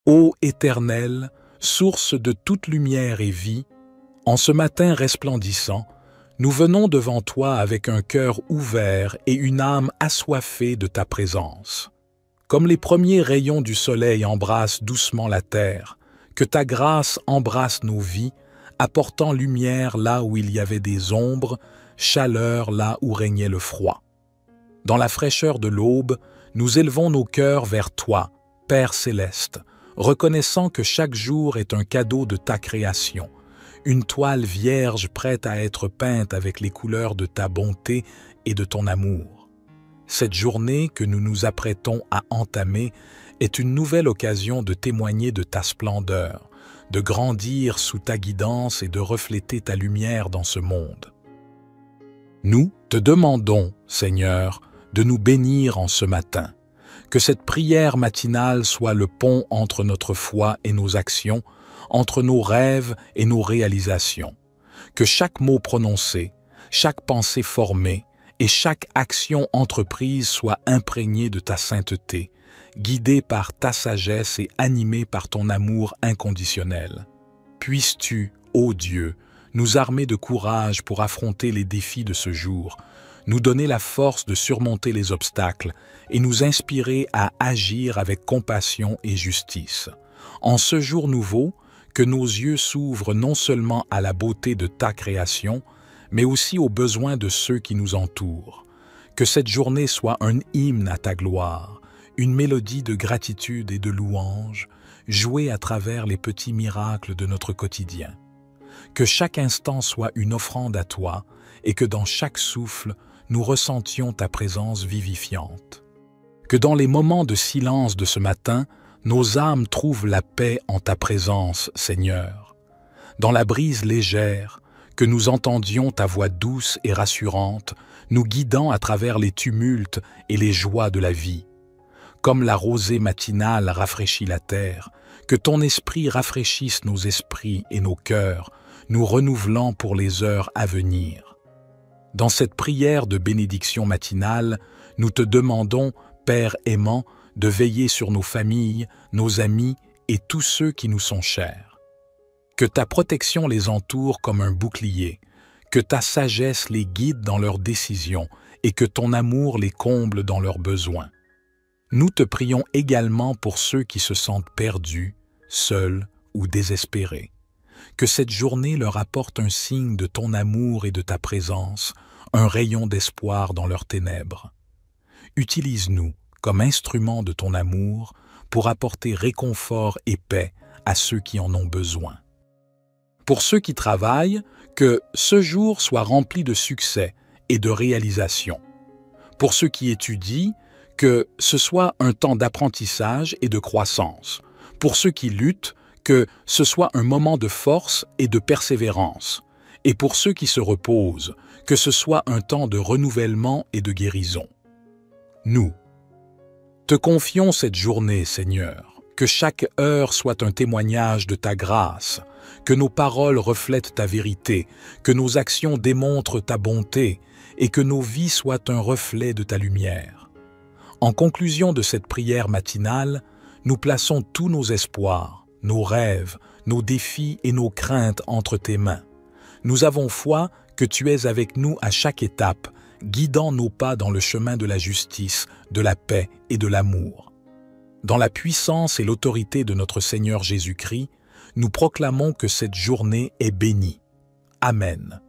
Ô Éternel, source de toute lumière et vie, en ce matin resplendissant, nous venons devant toi avec un cœur ouvert et une âme assoiffée de ta présence. Comme les premiers rayons du soleil embrassent doucement la terre, que ta grâce embrasse nos vies, apportant lumière là où il y avait des ombres, chaleur là où régnait le froid. Dans la fraîcheur de l'aube, nous élevons nos cœurs vers toi, Père céleste, reconnaissant que chaque jour est un cadeau de ta création, une toile vierge prête à être peinte avec les couleurs de ta bonté et de ton amour. Cette journée que nous nous apprêtons à entamer est une nouvelle occasion de témoigner de ta splendeur, de grandir sous ta guidance et de refléter ta lumière dans ce monde. Nous te demandons, Seigneur, de nous bénir en ce matin, que cette prière matinale soit le pont entre notre foi et nos actions, entre nos rêves et nos réalisations, que chaque mot prononcé, chaque pensée formée et chaque action entreprise soit imprégnée de ta sainteté, guidée par ta sagesse et animée par ton amour inconditionnel. Puisses-tu, ô Dieu, nous armer de courage pour affronter les défis de ce jour, nous donner la force de surmonter les obstacles et nous inspirer à agir avec compassion et justice. En ce jour nouveau, que nos yeux s'ouvrent non seulement à la beauté de ta création, mais aussi aux besoins de ceux qui nous entourent. Que cette journée soit un hymne à ta gloire, une mélodie de gratitude et de louange, jouée à travers les petits miracles de notre quotidien. Que chaque instant soit une offrande à toi et que dans chaque souffle, nous ressentions ta présence vivifiante. Que dans les moments de silence de ce matin, nos âmes trouvent la paix en ta présence, Seigneur. Dans la brise légère, que nous entendions ta voix douce et rassurante, nous guidant à travers les tumultes et les joies de la vie. Comme la rosée matinale rafraîchit la terre, que ton esprit rafraîchisse nos esprits et nos cœurs, nous renouvelant pour les heures à venir. Dans cette prière de bénédiction matinale, nous te demandons, Père aimant, de veiller sur nos familles, nos amis et tous ceux qui nous sont chers. Que ta protection les entoure comme un bouclier, que ta sagesse les guide dans leurs décisions et que ton amour les comble dans leurs besoins. Nous te prions également pour ceux qui se sentent perdus, seuls ou désespérés. Que cette journée leur apporte un signe de ton amour et de ta présence, un rayon d'espoir dans leurs ténèbres. Utilise-nous comme instruments de ton amour pour apporter réconfort et paix à ceux qui en ont besoin. Pour ceux qui travaillent, que ce jour soit rempli de succès et de réalisation. Pour ceux qui étudient, que ce soit un temps d'apprentissage et de croissance. Pour ceux qui luttent, que ce soit un moment de force et de persévérance. Et pour ceux qui se reposent, que ce soit un temps de renouvellement et de guérison. Nous te confions cette journée, Seigneur, que chaque heure soit un témoignage de ta grâce, que nos paroles reflètent ta vérité, que nos actions démontrent ta bonté et que nos vies soient un reflet de ta lumière. En conclusion de cette prière matinale, nous plaçons tous nos espoirs, nos rêves, nos défis et nos craintes entre tes mains. Nous avons foi que tu es avec nous à chaque étape, guidant nos pas dans le chemin de la justice, de la paix et de l'amour. Dans la puissance et l'autorité de notre Seigneur Jésus-Christ, nous proclamons que cette journée est bénie. Amen.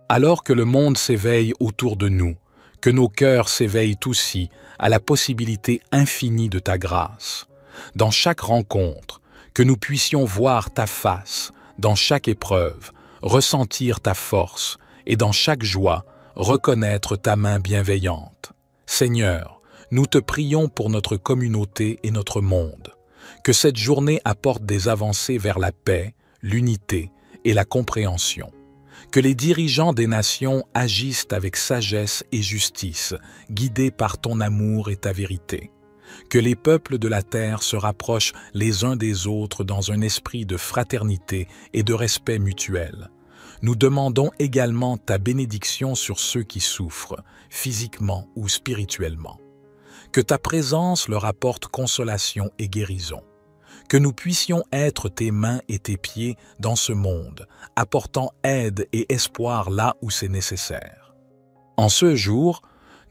Alors que le monde s'éveille autour de nous, que nos cœurs s'éveillent aussi à la possibilité infinie de ta grâce. Dans chaque rencontre, que nous puissions voir ta face, dans chaque épreuve, ressentir ta force et dans chaque joie, reconnaître ta main bienveillante. Seigneur, nous te prions pour notre communauté et notre monde. Que cette journée apporte des avancées vers la paix, l'unité et la compréhension. Que les dirigeants des nations agissent avec sagesse et justice, guidés par ton amour et ta vérité. Que les peuples de la terre se rapprochent les uns des autres dans un esprit de fraternité et de respect mutuel. Nous demandons également ta bénédiction sur ceux qui souffrent, physiquement ou spirituellement. Que ta présence leur apporte consolation et guérison. que nous puissions être tes mains et tes pieds dans ce monde, apportant aide et espoir là où c'est nécessaire. En ce jour,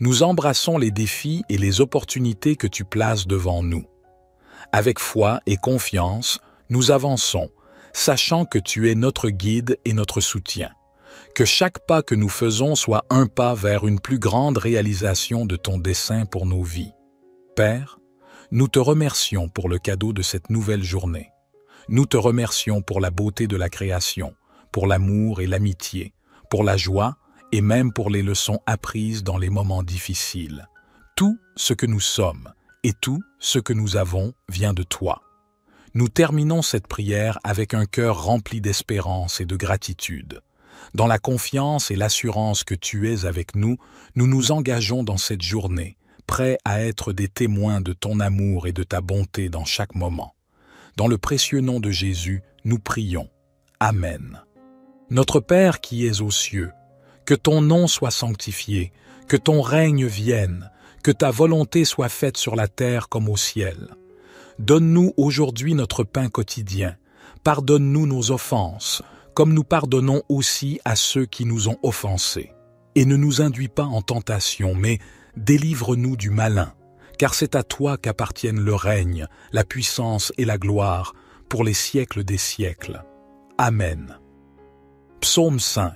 nous embrassons les défis et les opportunités que tu places devant nous. Avec foi et confiance, nous avançons, sachant que tu es notre guide et notre soutien. Que chaque pas que nous faisons soit un pas vers une plus grande réalisation de ton dessein pour nos vies. Père, nous te remercions pour le cadeau de cette nouvelle journée. Nous te remercions pour la beauté de la création, pour l'amour et l'amitié, pour la joie et même pour les leçons apprises dans les moments difficiles. Tout ce que nous sommes et tout ce que nous avons vient de toi. Nous terminons cette prière avec un cœur rempli d'espérance et de gratitude. Dans la confiance et l'assurance que tu es avec nous, nous nous engageons dans cette journée, prêts à être des témoins de ton amour et de ta bonté dans chaque moment. Dans le précieux nom de Jésus, nous prions. Amen. Notre Père qui es aux cieux, que ton nom soit sanctifié, que ton règne vienne, que ta volonté soit faite sur la terre comme au ciel. Donne-nous aujourd'hui notre pain quotidien. Pardonne-nous nos offenses, comme nous pardonnons aussi à ceux qui nous ont offensés. Et ne nous induis pas en tentation, mais délivre-nous du malin, car c'est à toi qu'appartiennent le règne, la puissance et la gloire, pour les siècles des siècles. Amen. Psaume 5.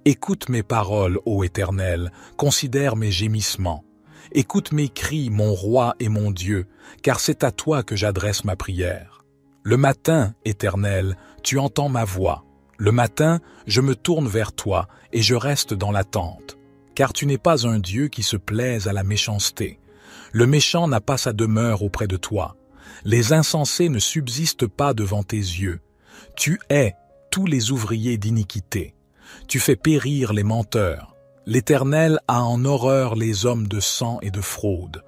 Écoute mes paroles, ô Éternel, considère mes gémissements. Écoute mes cris, mon roi et mon Dieu, car c'est à toi que j'adresse ma prière. Le matin, Éternel, tu entends ma voix. Le matin, je me tourne vers toi et je reste dans l'attente, car tu n'es pas un Dieu qui se plaise à la méchanceté. Le méchant n'a pas sa demeure auprès de toi. Les insensés ne subsistent pas devant tes yeux. Tu hais tous les ouvriers d'iniquité. Tu fais périr les menteurs. L'Éternel a en horreur les hommes de sang et de fraude.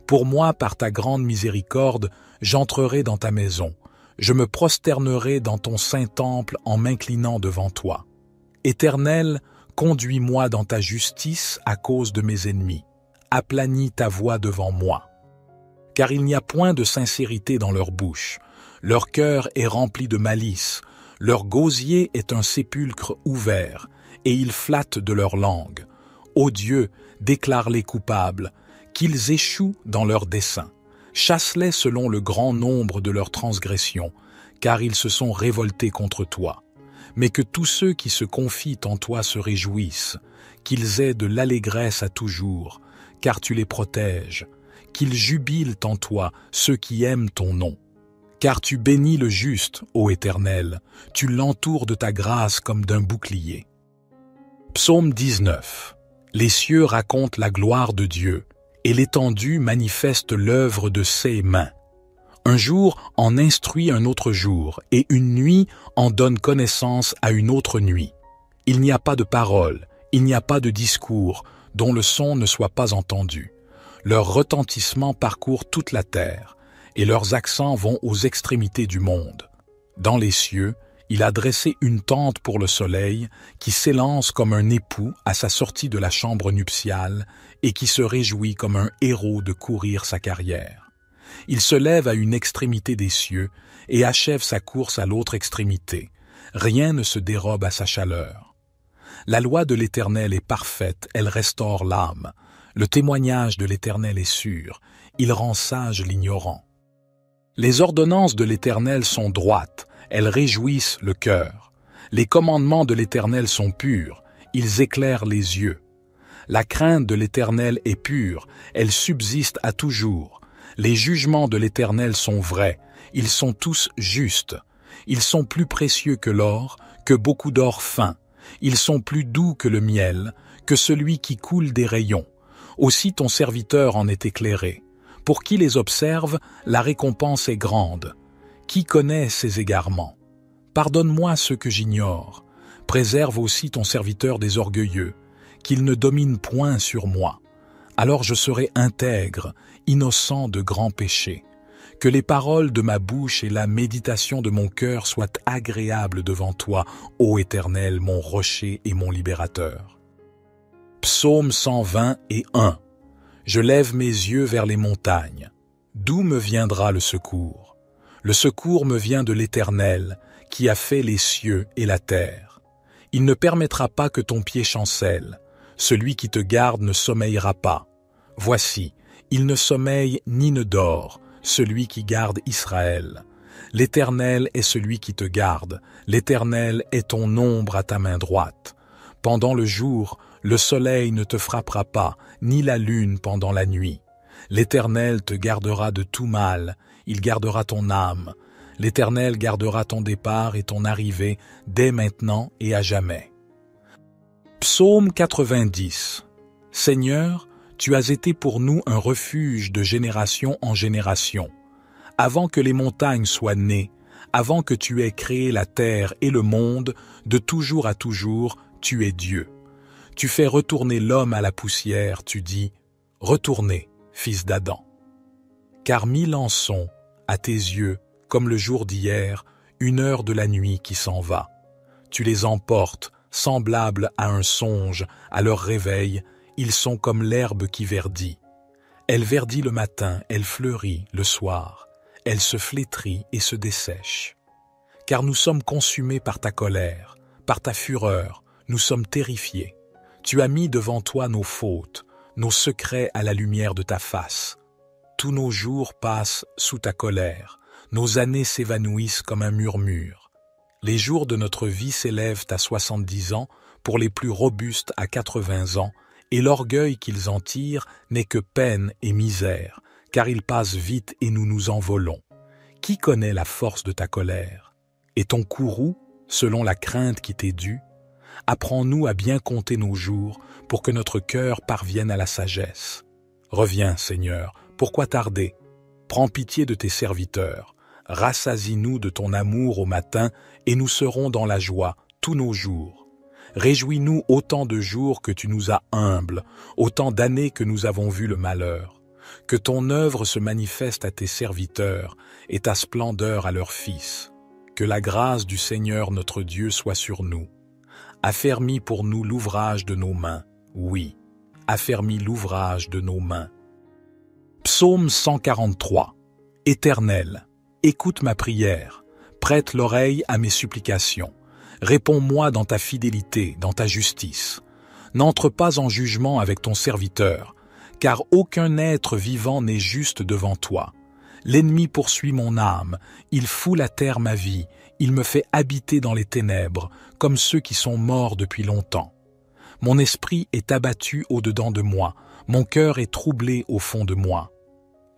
Pour moi, par ta grande miséricorde, j'entrerai dans ta maison. Je me prosternerai dans ton saint temple en m'inclinant devant toi. Éternel, conduis-moi dans ta justice à cause de mes ennemis. Aplanis ta voix devant moi. Car il n'y a point de sincérité dans leur bouche. Leur cœur est rempli de malice. Leur gosier est un sépulcre ouvert, et ils flattent de leur langue. Ô Dieu, déclare-les coupables, qu'ils échouent dans leurs desseins. Chasse-les selon le grand nombre de leurs transgressions, car ils se sont révoltés contre toi. Mais que tous ceux qui se confient en toi se réjouissent, qu'ils aient de l'allégresse à toujours, car tu les protèges, qu'ils jubilent en toi ceux qui aiment ton nom. Car tu bénis le juste, ô Éternel, tu l'entoures de ta grâce comme d'un bouclier. Psaume 19. Les cieux racontent la gloire de Dieu, et l'étendue manifeste l'œuvre de ses mains. Un jour en instruit un autre jour, et une nuit en donne connaissance à une autre nuit. Il n'y a pas de parole, il n'y a pas de discours, dont le son ne soit pas entendu. Leur retentissement parcourt toute la terre, et leurs accents vont aux extrémités du monde. Dans les cieux, il a dressé une tente pour le soleil qui s'élance comme un époux à sa sortie de la chambre nuptiale et qui se réjouit comme un héros de courir sa carrière. Il se lève à une extrémité des cieux et achève sa course à l'autre extrémité. Rien ne se dérobe à sa chaleur. La loi de l'Éternel est parfaite, elle restaure l'âme. Le témoignage de l'Éternel est sûr, il rend sage l'ignorant. Les ordonnances de l'Éternel sont droites, elles réjouissent le cœur. Les commandements de l'Éternel sont purs, ils éclairent les yeux. La crainte de l'Éternel est pure, elle subsiste à toujours. Les jugements de l'Éternel sont vrais, ils sont tous justes. Ils sont plus précieux que l'or, que beaucoup d'or fin. Ils sont plus doux que le miel, que celui qui coule des rayons. Aussi ton serviteur en est éclairé. Pour qui les observe, la récompense est grande. Qui connaît ses égarements? Pardonne-moi ce que j'ignore. Préserve aussi ton serviteur des orgueilleux, qu'il ne domine point sur moi. Alors je serai intègre, innocent de grands péchés. Que les paroles de ma bouche et la méditation de mon cœur soient agréables devant toi, ô Éternel, mon rocher et mon libérateur. Psaume 121. Je lève mes yeux vers les montagnes. D'où me viendra le secours? Le secours me vient de l'Éternel, qui a fait les cieux et la terre. Il ne permettra pas que ton pied chancelle. Celui qui te garde ne sommeillera pas. Voici, il ne sommeille ni ne dort, celui qui garde Israël. L'Éternel est celui qui te garde, l'Éternel est ton ombre à ta main droite. Pendant le jour, le soleil ne te frappera pas, ni la lune pendant la nuit. L'Éternel te gardera de tout mal, il gardera ton âme. L'Éternel gardera ton départ et ton arrivée dès maintenant et à jamais. Psaume 90. Seigneur, tu as été pour nous un refuge de génération en génération. Avant que les montagnes soient nées, avant que tu aies créé la terre et le monde, de toujours à toujours, tu es Dieu. Tu fais retourner l'homme à la poussière, tu dis « Retournez, fils d'Adam ». Car 1000 ans sont, à tes yeux, comme le jour d'hier, une heure de la nuit qui s'en va. Tu les emportes, semblables à un songe, à leur réveil, ils sont comme l'herbe qui verdit. Elle verdit le matin, elle fleurit le soir, elle se flétrit et se dessèche. Car nous sommes consumés par ta colère, par ta fureur, nous sommes terrifiés. Tu as mis devant toi nos fautes, nos secrets à la lumière de ta face. Tous nos jours passent sous ta colère, nos années s'évanouissent comme un murmure. Les jours de notre vie s'élèvent à 70 ans, pour les plus robustes à 80 ans, et l'orgueil qu'ils en tirent n'est que peine et misère, car ils passent vite et nous nous envolons. Qui connaît la force de ta colère? Et ton courroux, selon la crainte qui t'est due? Apprends-nous à bien compter nos jours, pour que notre cœur parvienne à la sagesse. Reviens, Seigneur, pourquoi tarder? Prends pitié de tes serviteurs, rassasie-nous de ton amour au matin, et nous serons dans la joie tous nos jours. Réjouis-nous autant de jours que tu nous as humbles, autant d'années que nous avons vu le malheur. Que ton œuvre se manifeste à tes serviteurs et ta splendeur à leurs fils. Que la grâce du Seigneur notre Dieu soit sur nous. Affermis pour nous l'ouvrage de nos mains, oui, affermis l'ouvrage de nos mains. Psaume 143. Éternel, écoute ma prière, prête l'oreille à mes supplications. Réponds-moi dans ta fidélité, dans ta justice. N'entre pas en jugement avec ton serviteur, car aucun être vivant n'est juste devant toi. L'ennemi poursuit mon âme, il foule à terre ma vie, il me fait habiter dans les ténèbres, comme ceux qui sont morts depuis longtemps. Mon esprit est abattu au-dedans de moi, mon cœur est troublé au fond de moi.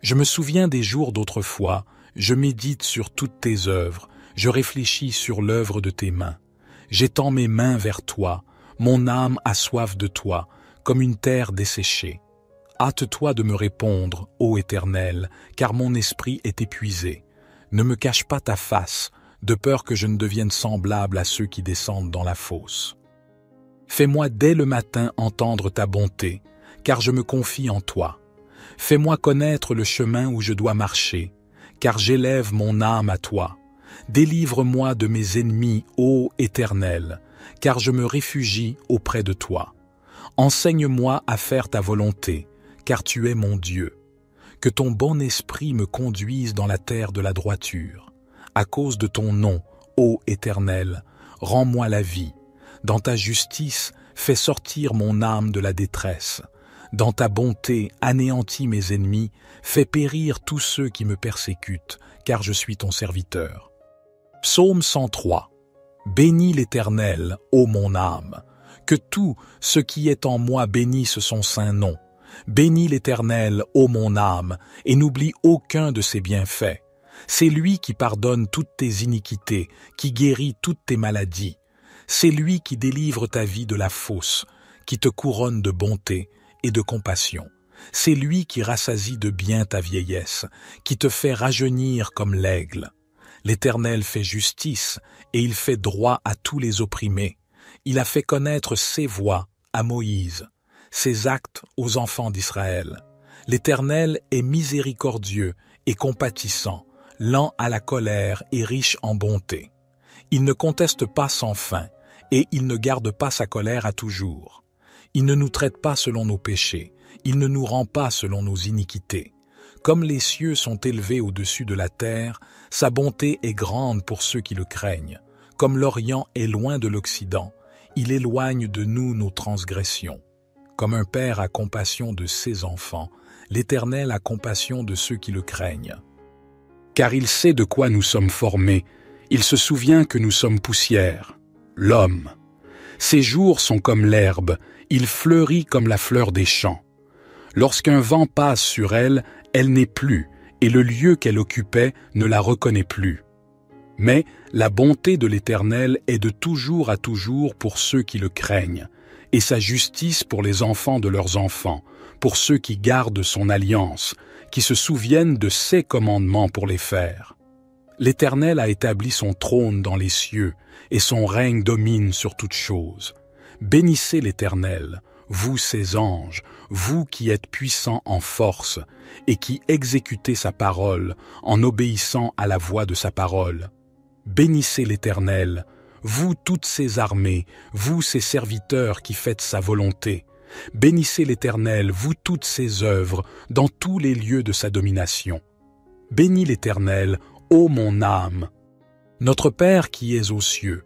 Je me souviens des jours d'autrefois, je médite sur toutes tes œuvres, je réfléchis sur l'œuvre de tes mains. J'étends mes mains vers toi, mon âme a soif de toi, comme une terre desséchée. Hâte-toi de me répondre, ô Éternel, car mon esprit est épuisé. Ne me cache pas ta face, de peur que je ne devienne semblable à ceux qui descendent dans la fosse. Fais-moi dès le matin entendre ta bonté, car je me confie en toi. Fais-moi connaître le chemin où je dois marcher, car j'élève mon âme à toi. Délivre-moi de mes ennemis, ô Éternel, car je me réfugie auprès de toi. Enseigne-moi à faire ta volonté, car tu es mon Dieu. Que ton bon esprit me conduise dans la terre de la droiture. À cause de ton nom, ô Éternel, rends-moi la vie. Dans ta justice, fais sortir mon âme de la détresse. Dans ta bonté, anéantis mes ennemis, fais périr tous ceux qui me persécutent, car je suis ton serviteur. Psaume 103. Bénis l'Éternel, ô mon âme. Que tout ce qui est en moi bénisse son saint nom. Bénis l'Éternel, ô mon âme, et n'oublie aucun de ses bienfaits. C'est lui qui pardonne toutes tes iniquités, qui guérit toutes tes maladies. C'est lui qui délivre ta vie de la fosse, qui te couronne de bonté et de compassion. C'est lui qui rassasie de bien ta vieillesse, qui te fait rajeunir comme l'aigle. L'Éternel fait justice, et il fait droit à tous les opprimés. Il a fait connaître ses voies à Moïse, ses actes aux enfants d'Israël. L'Éternel est miséricordieux et compatissant, lent à la colère et riche en bonté. Il ne conteste pas sans fin, et il ne garde pas sa colère à toujours. Il ne nous traite pas selon nos péchés, il ne nous rend pas selon nos iniquités. Comme les cieux sont élevés au-dessus de la terre, sa bonté est grande pour ceux qui le craignent. Comme l'Orient est loin de l'Occident, il éloigne de nous nos transgressions. Comme un père a compassion de ses enfants, l'Éternel a compassion de ceux qui le craignent. Car il sait de quoi nous sommes formés, il se souvient que nous sommes poussière, l'homme. Ses jours sont comme l'herbe, il fleurit comme la fleur des champs. Lorsqu'un vent passe sur elle, elle n'est plus, et le lieu qu'elle occupait ne la reconnaît plus. Mais la bonté de l'Éternel est de toujours à toujours pour ceux qui le craignent, et sa justice pour les enfants de leurs enfants, pour ceux qui gardent son alliance, qui se souviennent de ses commandements pour les faire. L'Éternel a établi son trône dans les cieux, et son règne domine sur toutes choses. Bénissez l'Éternel, vous ses anges, vous qui êtes puissants en force, et qui exécutez sa parole en obéissant à la voix de sa parole. Bénissez l'Éternel, vous toutes ses armées, vous ses serviteurs qui faites sa volonté. Bénissez l'Éternel, vous toutes ses œuvres, dans tous les lieux de sa domination. Bénis l'Éternel, ô mon âme. Notre Père qui es aux cieux,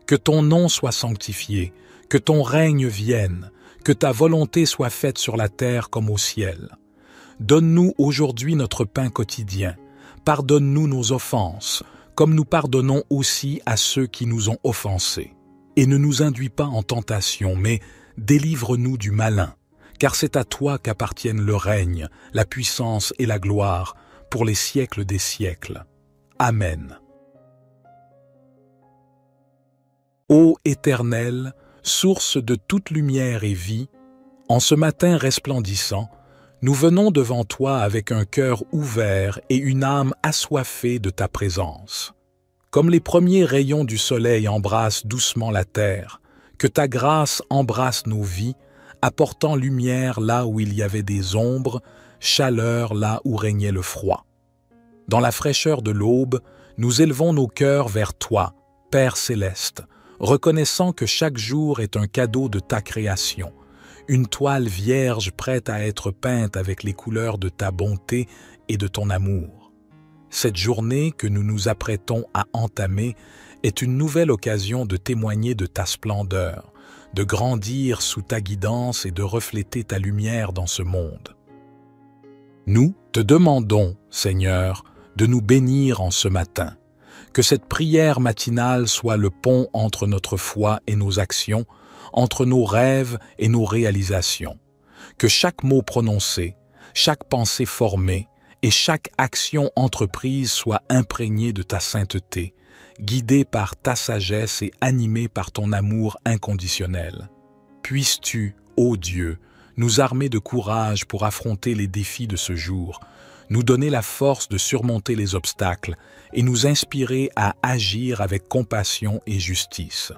que ton nom soit sanctifié, que ton règne vienne, que ta volonté soit faite sur la terre comme au ciel. Donne-nous aujourd'hui notre pain quotidien. Pardonne-nous nos offenses, comme nous pardonnons aussi à ceux qui nous ont offensés. Et ne nous induis pas en tentation, mais délivre-nous du malin, car c'est à toi qu'appartiennent le règne, la puissance et la gloire, pour les siècles des siècles. Amen. Ô Éternel, source de toute lumière et vie, en ce matin resplendissant, nous venons devant toi avec un cœur ouvert et une âme assoiffée de ta présence. Comme les premiers rayons du soleil embrassent doucement la terre, que ta grâce embrasse nos vies, apportant lumière là où il y avait des ombres, chaleur là où régnait le froid. Dans la fraîcheur de l'aube, nous élevons nos cœurs vers toi, Père céleste, reconnaissant que chaque jour est un cadeau de ta création, une toile vierge prête à être peinte avec les couleurs de ta bonté et de ton amour. Cette journée que nous nous apprêtons à entamer est une nouvelle occasion de témoigner de ta splendeur, de grandir sous ta guidance et de refléter ta lumière dans ce monde. Nous te demandons, Seigneur, de nous bénir en ce matin, que cette prière matinale soit le pont entre notre foi et nos actions, entre nos rêves et nos réalisations. Que chaque mot prononcé, chaque pensée formée et chaque action entreprise soit imprégnée de ta sainteté, guidée par ta sagesse et animée par ton amour inconditionnel. Puisses-tu, ô Dieu, nous armer de courage pour affronter les défis de ce jour, nous donner la force de surmonter les obstacles et nous inspirer à agir avec compassion et justice.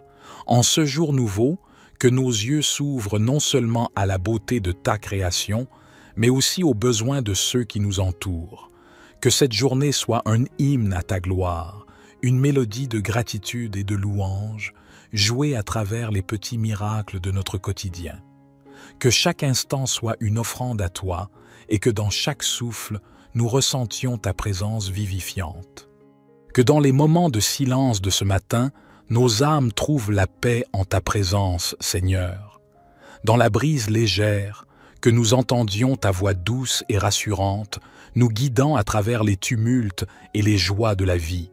En ce jour nouveau, que nos yeux s'ouvrent non seulement à la beauté de ta création, mais aussi aux besoins de ceux qui nous entourent. Que cette journée soit un hymne à ta gloire, une mélodie de gratitude et de louange, jouée à travers les petits miracles de notre quotidien. Que chaque instant soit une offrande à toi et que dans chaque souffle, nous ressentions ta présence vivifiante. Que dans les moments de silence de ce matin, nos âmes trouvent la paix en ta présence, Seigneur. Dans la brise légère, que nous entendions ta voix douce et rassurante, nous guidant à travers les tumultes et les joies de la vie.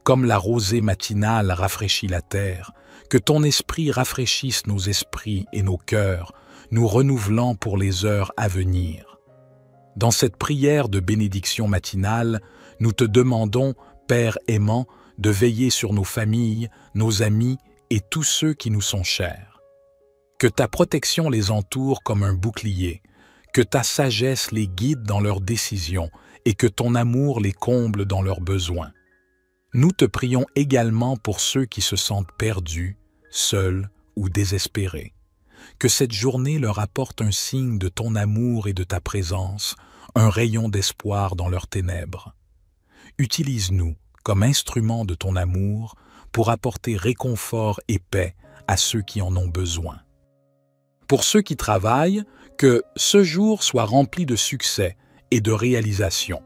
Comme la rosée matinale rafraîchit la terre, que ton esprit rafraîchisse nos esprits et nos cœurs, nous renouvelant pour les heures à venir. Dans cette prière de bénédiction matinale, nous te demandons, Père aimant, de veiller sur nos familles, nos amis et tous ceux qui nous sont chers. Que ta protection les entoure comme un bouclier, que ta sagesse les guide dans leurs décisions et que ton amour les comble dans leurs besoins. Nous te prions également pour ceux qui se sentent perdus, seuls ou désespérés. Que cette journée leur apporte un signe de ton amour et de ta présence, un rayon d'espoir dans leurs ténèbres. Utilise-nous comme instruments de ton amour pour apporter réconfort et paix à ceux qui en ont besoin. Pour ceux qui travaillent, que ce jour soit rempli de succès et de réalisation.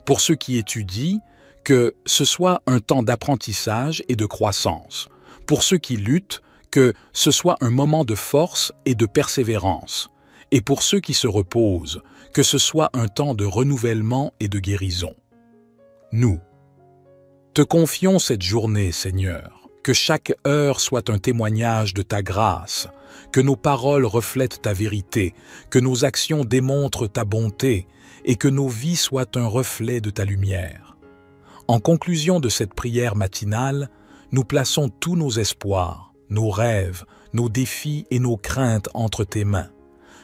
Pour ceux qui étudient, que ce soit un temps d'apprentissage et de croissance. Pour ceux qui luttent, que ce soit un moment de force et de persévérance. Et pour ceux qui se reposent, que ce soit un temps de renouvellement et de guérison. Nous te confions cette journée, Seigneur, que chaque heure soit un témoignage de ta grâce, que nos paroles reflètent ta vérité, que nos actions démontrent ta bonté et que nos vies soient un reflet de ta lumière. En conclusion de cette prière matinale, nous plaçons tous nos espoirs, nos rêves, nos défis et nos craintes entre tes mains.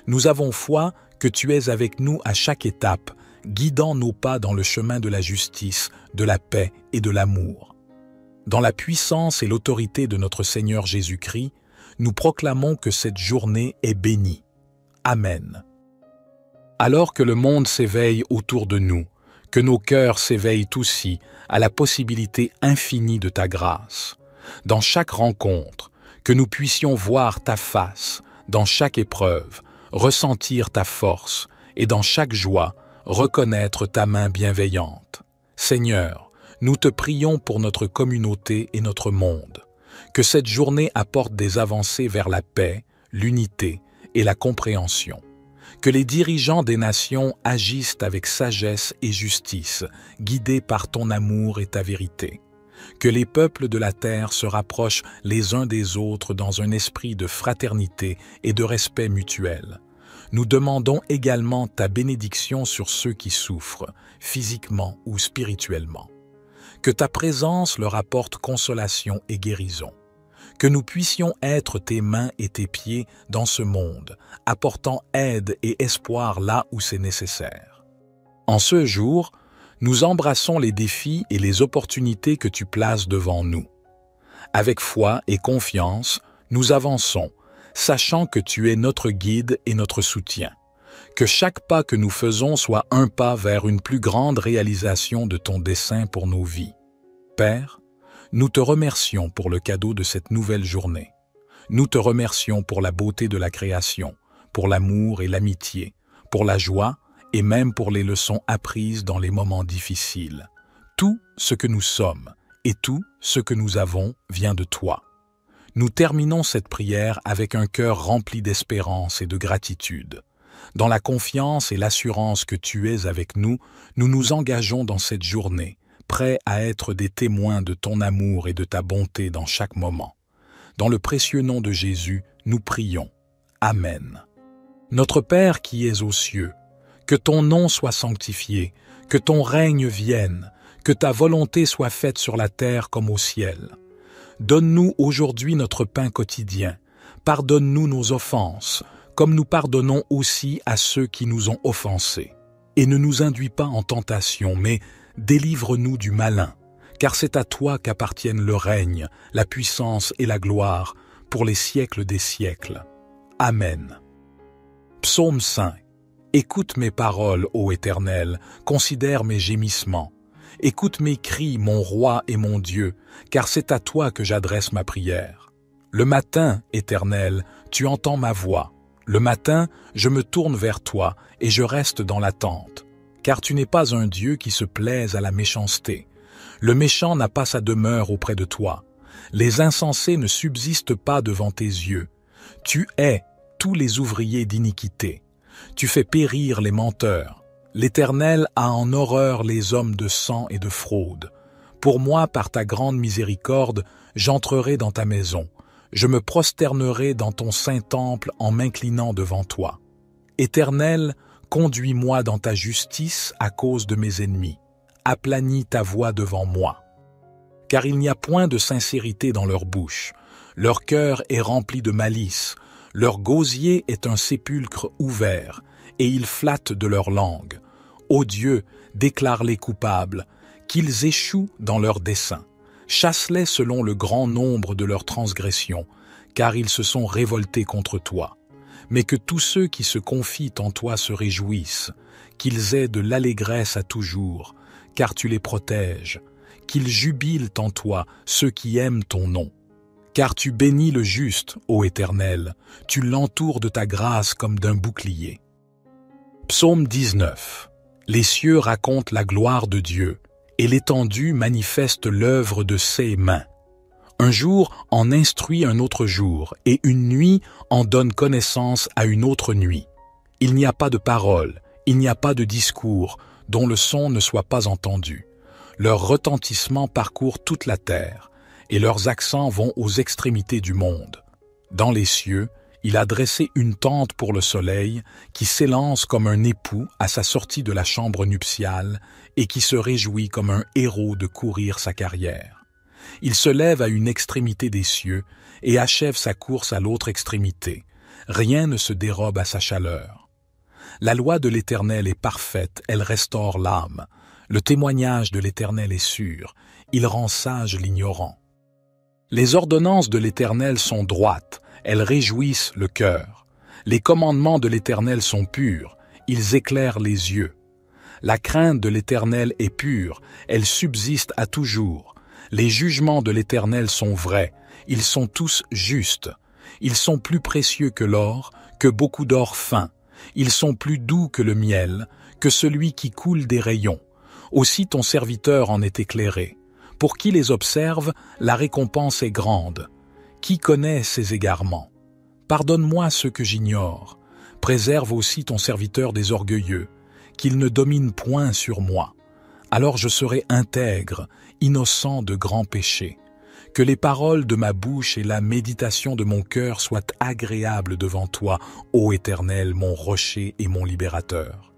Nous avons foi que tu es avec nous à chaque étape, guidant nos pas dans le chemin de la justice, de la paix et de l'amour. Dans la puissance et l'autorité de notre Seigneur Jésus-Christ, nous proclamons que cette journée est bénie. Amen. Alors que le monde s'éveille autour de nous, que nos cœurs s'éveillent aussi à la possibilité infinie de ta grâce. Dans chaque rencontre, que nous puissions voir ta face, dans chaque épreuve, ressentir ta force et dans chaque joie, reconnaître ta main bienveillante. Seigneur, nous te prions pour notre communauté et notre monde. Que cette journée apporte des avancées vers la paix, l'unité et la compréhension. Que les dirigeants des nations agissent avec sagesse et justice, guidés par ton amour et ta vérité. Que les peuples de la terre se rapprochent les uns des autres dans un esprit de fraternité et de respect mutuel. Nous demandons également ta bénédiction sur ceux qui souffrent, physiquement ou spirituellement. Que ta présence leur apporte consolation et guérison. Que nous puissions être tes mains et tes pieds dans ce monde, apportant aide et espoir là où c'est nécessaire. En ce jour, nous embrassons les défis et les opportunités que tu places devant nous. Avec foi et confiance, nous avançons, sachant que tu es notre guide et notre soutien. Que chaque pas que nous faisons soit un pas vers une plus grande réalisation de ton dessein pour nos vies. Père, nous te remercions pour le cadeau de cette nouvelle journée. Nous te remercions pour la beauté de la création, pour l'amour et l'amitié, pour la joie et même pour les leçons apprises dans les moments difficiles. Tout ce que nous sommes et tout ce que nous avons vient de toi. Nous terminons cette prière avec un cœur rempli d'espérance et de gratitude. Dans la confiance et l'assurance que tu es avec nous, nous nous engageons dans cette journée, prêts à être des témoins de ton amour et de ta bonté dans chaque moment. Dans le précieux nom de Jésus, nous prions. Amen. Notre Père qui es aux cieux, que ton nom soit sanctifié, que ton règne vienne, que ta volonté soit faite sur la terre comme au ciel. Donne-nous aujourd'hui notre pain quotidien. Pardonne-nous nos offenses, comme nous pardonnons aussi à ceux qui nous ont offensés. Et ne nous induis pas en tentation, mais délivre-nous du malin, car c'est à toi qu'appartiennent le règne, la puissance et la gloire, pour les siècles des siècles. Amen. Psaume 5. Écoute mes paroles, ô Éternel, considère mes gémissements. Écoute mes cris, mon roi et mon Dieu, car c'est à toi que j'adresse ma prière. Le matin, Éternel, tu entends ma voix. Le matin, je me tourne vers toi et je reste dans l'attente. Car tu n'es pas un Dieu qui se plaise à la méchanceté. Le méchant n'a pas sa demeure auprès de toi. Les insensés ne subsistent pas devant tes yeux. Tu hais tous les ouvriers d'iniquité. Tu fais périr les menteurs. L'Éternel a en horreur les hommes de sang et de fraude. Pour moi, par ta grande miséricorde, j'entrerai dans ta maison. Je me prosternerai dans ton saint temple en m'inclinant devant toi. Éternel, conduis-moi dans ta justice à cause de mes ennemis. Aplanis ta voix devant moi. Car il n'y a point de sincérité dans leur bouche. Leur cœur est rempli de malice. Leur gosier est un sépulcre ouvert, et ils flattent de leur langue. Ô Dieu, déclare-les coupables, qu'ils échouent dans leurs desseins. Chasse-les selon le grand nombre de leurs transgressions, car ils se sont révoltés contre toi. Mais que tous ceux qui se confient en toi se réjouissent, qu'ils aient de l'allégresse à toujours, car tu les protèges, qu'ils jubilent en toi ceux qui aiment ton nom. Car tu bénis le juste, ô Éternel, tu l'entoures de ta grâce comme d'un bouclier. Psaume 19. Les cieux racontent la gloire de Dieu, et l'étendue manifeste l'œuvre de ses mains. Un jour en instruit un autre jour, et une nuit en donne connaissance à une autre nuit. Il n'y a pas de parole, il n'y a pas de discours, dont le son ne soit pas entendu. Leur retentissement parcourt toute la terre, et leurs accents vont aux extrémités du monde. Dans les cieux, il a dressé une tente pour le soleil, qui s'élance comme un époux à sa sortie de la chambre nuptiale, et qui se réjouit comme un héros de courir sa carrière. Il se lève à une extrémité des cieux, et achève sa course à l'autre extrémité. Rien ne se dérobe à sa chaleur. La loi de l'Éternel est parfaite, elle restaure l'âme. Le témoignage de l'Éternel est sûr, il rend sage l'ignorant. Les ordonnances de l'Éternel sont droites, elles réjouissent le cœur. Les commandements de l'Éternel sont purs, ils éclairent les yeux. La crainte de l'Éternel est pure, elle subsiste à toujours. Les jugements de l'Éternel sont vrais, ils sont tous justes. Ils sont plus précieux que l'or, que beaucoup d'or fin. Ils sont plus doux que le miel, que celui qui coule des rayons. Aussi ton serviteur en est éclairé. Pour qui les observe, la récompense est grande. Qui connaît ses égarements? Pardonne-moi ce que j'ignore. Préserve aussi ton serviteur des orgueilleux, qu'il ne domine point sur moi. Alors je serai intègre, innocent de grands péchés. Que les paroles de ma bouche et la méditation de mon cœur soient agréables devant toi, ô Éternel, mon rocher et mon libérateur.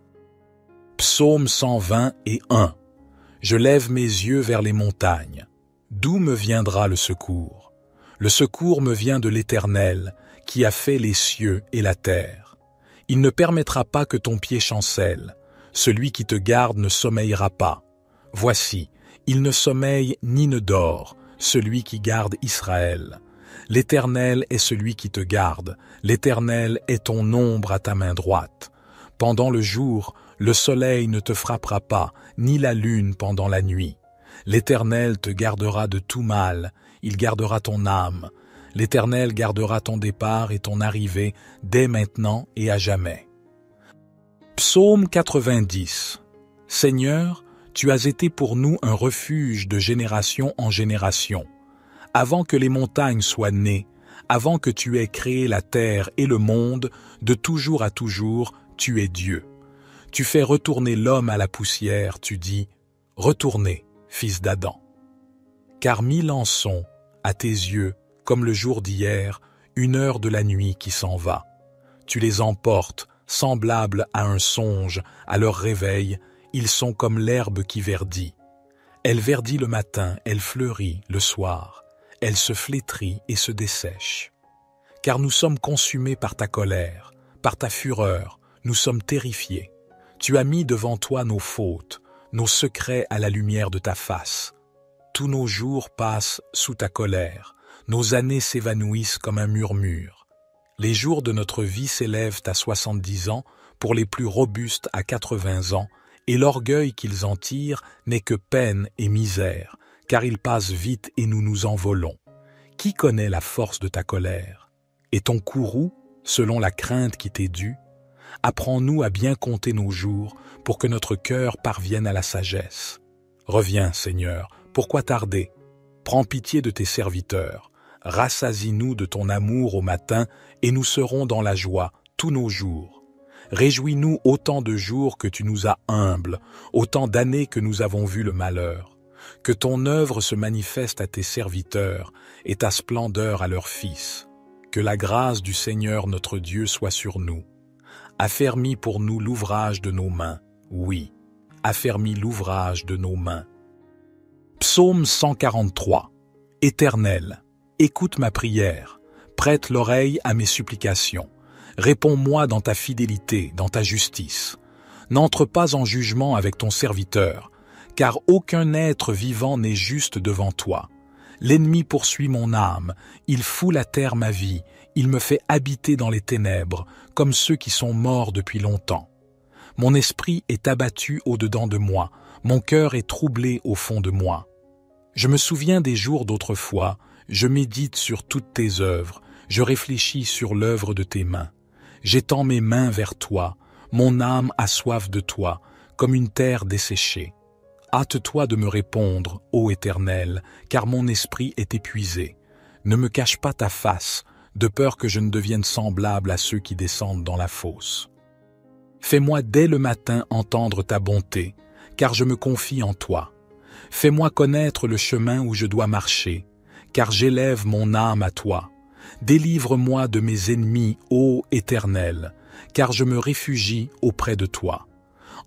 Psaume 121. Je lève mes yeux vers les montagnes. D'où me viendra le secours? Le secours me vient de l'Éternel, qui a fait les cieux et la terre. Il ne permettra pas que ton pied chancelle. Celui qui te garde ne sommeillera pas. Voici, il ne sommeille ni ne dort, celui qui garde Israël. L'Éternel est celui qui te garde, l'Éternel est ton ombre à ta main droite. Pendant le jour, le soleil ne te frappera pas, ni la lune pendant la nuit. L'Éternel te gardera de tout mal, il gardera ton âme. L'Éternel gardera ton départ et ton arrivée dès maintenant et à jamais. Psaume 90. Seigneur, tu as été pour nous un refuge de génération en génération. Avant que les montagnes soient nées, avant que tu aies créé la terre et le monde, de toujours à toujours, tu es Dieu. Tu fais retourner l'homme à la poussière, tu dis « Retournez, fils d'Adam ». Car 1000 ans sont, à tes yeux, comme le jour d'hier, une heure de la nuit qui s'en va. Tu les emportes, semblables à un songe, à leur réveil, ils sont comme l'herbe qui verdit. Elle verdit le matin, elle fleurit le soir, elle se flétrit et se dessèche. Car nous sommes consumés par ta colère, par ta fureur, nous sommes terrifiés. Tu as mis devant toi nos fautes, nos secrets à la lumière de ta face. Tous nos jours passent sous ta colère, nos années s'évanouissent comme un murmure. Les jours de notre vie s'élèvent à 70 ans, pour les plus robustes à 80 ans, et l'orgueil qu'ils en tirent n'est que peine et misère, car il passe vite et nous nous envolons. Qui connaît la force de ta colère? Et ton courroux, selon la crainte qui t'est due? Apprends-nous à bien compter nos jours, pour que notre cœur parvienne à la sagesse. Reviens, Seigneur, pourquoi tarder? Prends pitié de tes serviteurs, rassasie-nous de ton amour au matin, et nous serons dans la joie tous nos jours. Réjouis-nous autant de jours que tu nous as humbles, autant d'années que nous avons vu le malheur. Que ton œuvre se manifeste à tes serviteurs, et ta splendeur à leurs fils. Que la grâce du Seigneur notre Dieu soit sur nous. Affermis pour nous l'ouvrage de nos mains, oui, affermis l'ouvrage de nos mains. Psaume 143. Éternel, écoute ma prière, prête l'oreille à mes supplications. Réponds-moi dans ta fidélité, dans ta justice. N'entre pas en jugement avec ton serviteur, car aucun être vivant n'est juste devant toi. L'ennemi poursuit mon âme, il foule à terre ma vie, il me fait habiter dans les ténèbres, comme ceux qui sont morts depuis longtemps. Mon esprit est abattu au-dedans de moi, mon cœur est troublé au fond de moi. Je me souviens des jours d'autrefois, je médite sur toutes tes œuvres, je réfléchis sur l'œuvre de tes mains. J'étends mes mains vers toi, mon âme a soif de toi, comme une terre desséchée. Hâte-toi de me répondre, ô Éternel, car mon esprit est épuisé. Ne me cache pas ta face, de peur que je ne devienne semblable à ceux qui descendent dans la fosse. Fais-moi dès le matin entendre ta bonté, car je me confie en toi. Fais-moi connaître le chemin où je dois marcher, car j'élève mon âme à toi. Délivre-moi de mes ennemis, ô Éternel, car je me réfugie auprès de toi.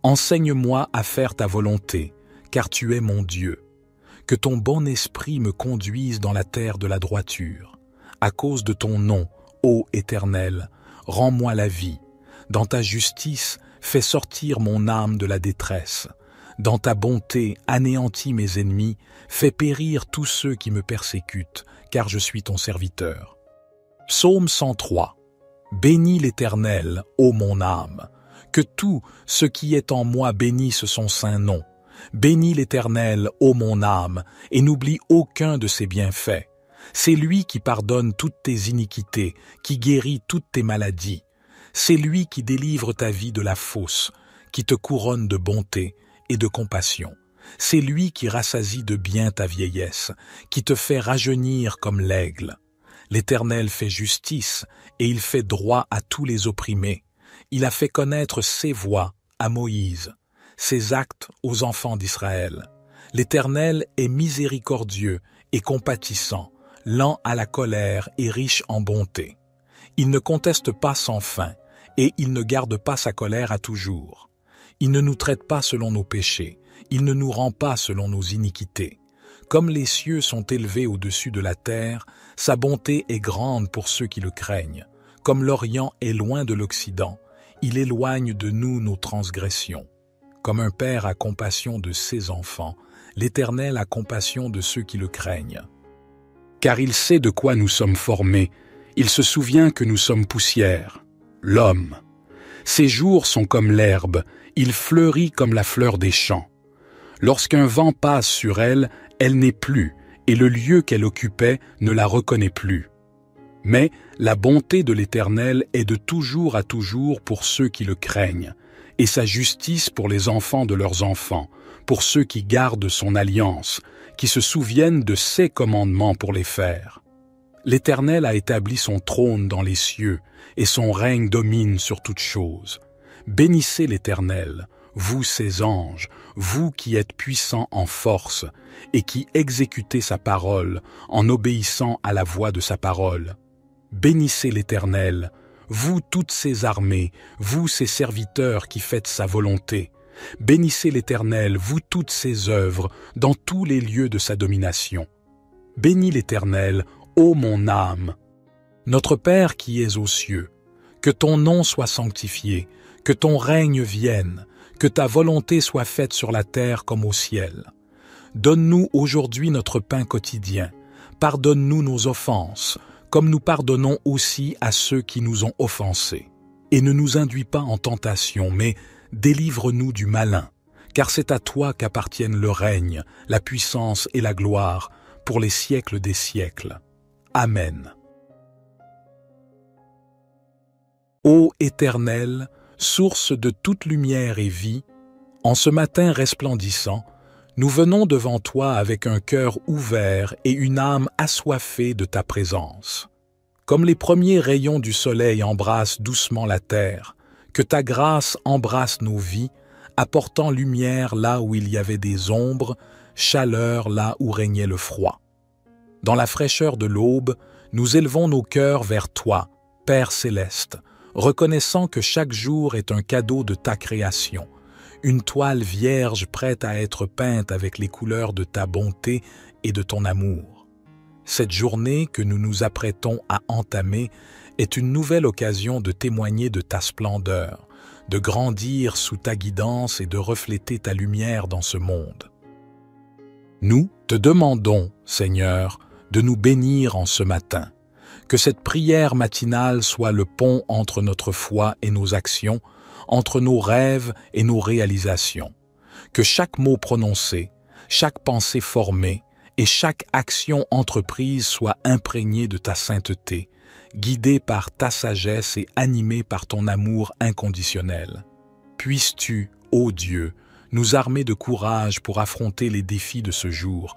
Enseigne-moi à faire ta volonté, car tu es mon Dieu. Que ton bon esprit me conduise dans la terre de la droiture. À cause de ton nom, ô Éternel, rends-moi la vie. Dans ta justice, fais sortir mon âme de la détresse. Dans ta bonté, anéantis mes ennemis, fais périr tous ceux qui me persécutent, car je suis ton serviteur. Psaume 103. Bénis l'Éternel, ô mon âme. Que tout ce qui est en moi bénisse son saint nom. Bénis l'Éternel, ô mon âme, et n'oublie aucun de ses bienfaits. C'est lui qui pardonne toutes tes iniquités, qui guérit toutes tes maladies. C'est lui qui délivre ta vie de la fosse, qui te couronne de bonté et de compassion. C'est lui qui rassasie de bien ta vieillesse, qui te fait rajeunir comme l'aigle. L'Éternel fait justice, et il fait droit à tous les opprimés. Il a fait connaître ses voies à Moïse, ses actes aux enfants d'Israël. L'Éternel est miséricordieux et compatissant, lent à la colère et riche en bonté. Il ne conteste pas sans fin, et il ne garde pas sa colère à toujours. Il ne nous traite pas selon nos péchés, il ne nous rend pas selon nos iniquités. Comme les cieux sont élevés au-dessus de la terre, sa bonté est grande pour ceux qui le craignent. Comme l'Orient est loin de l'Occident, il éloigne de nous nos transgressions. Comme un père a compassion de ses enfants, l'Éternel a compassion de ceux qui le craignent. Car il sait de quoi nous sommes formés, il se souvient que nous sommes poussière, l'homme. Ses jours sont comme l'herbe, il fleurit comme la fleur des champs. Lorsqu'un vent passe sur elle, elle n'est plus, et le lieu qu'elle occupait ne la reconnaît plus. Mais la bonté de l'Éternel est de toujours à toujours pour ceux qui le craignent, et sa justice pour les enfants de leurs enfants, pour ceux qui gardent son alliance, qui se souviennent de ses commandements pour les faire. L'Éternel a établi son trône dans les cieux, et son règne domine sur toutes choses. Bénissez l'Éternel, vous ses anges, vous qui êtes puissants en force, et qui exécutez sa parole en obéissant à la voix de sa parole. Bénissez l'Éternel, vous toutes ses armées, vous ses serviteurs qui faites sa volonté. Bénissez l'Éternel, vous toutes ses œuvres, dans tous les lieux de sa domination. Bénis l'Éternel, ô mon âme. Notre Père qui es aux cieux, que ton nom soit sanctifié, que ton règne vienne, que ta volonté soit faite sur la terre comme au ciel. Donne-nous aujourd'hui notre pain quotidien. Pardonne-nous nos offenses, comme nous pardonnons aussi à ceux qui nous ont offensés. Et ne nous induis pas en tentation, mais délivre-nous du malin, car c'est à toi qu'appartiennent le règne, la puissance et la gloire, pour les siècles des siècles. Amen. Ô Éternel, source de toute lumière et vie, en ce matin resplendissant, nous venons devant toi avec un cœur ouvert et une âme assoiffée de ta présence. Comme les premiers rayons du soleil embrassent doucement la terre, que ta grâce embrasse nos vies, apportant lumière là où il y avait des ombres, chaleur là où régnait le froid. Dans la fraîcheur de l'aube, nous élevons nos cœurs vers toi, Père céleste, reconnaissant que chaque jour est un cadeau de ta création, une toile vierge prête à être peinte avec les couleurs de ta bonté et de ton amour. Cette journée que nous nous apprêtons à entamer est une nouvelle occasion de témoigner de ta splendeur, de grandir sous ta guidance et de refléter ta lumière dans ce monde. Nous te demandons, Seigneur, de nous bénir en ce matin. Que cette prière matinale soit le pont entre notre foi et nos actions, entre nos rêves et nos réalisations. Que chaque mot prononcé, chaque pensée formée et chaque action entreprise soit imprégnée de ta sainteté, guidée par ta sagesse et animée par ton amour inconditionnel. Puisses-tu, ô Dieu, nous armer de courage pour affronter les défis de ce jour,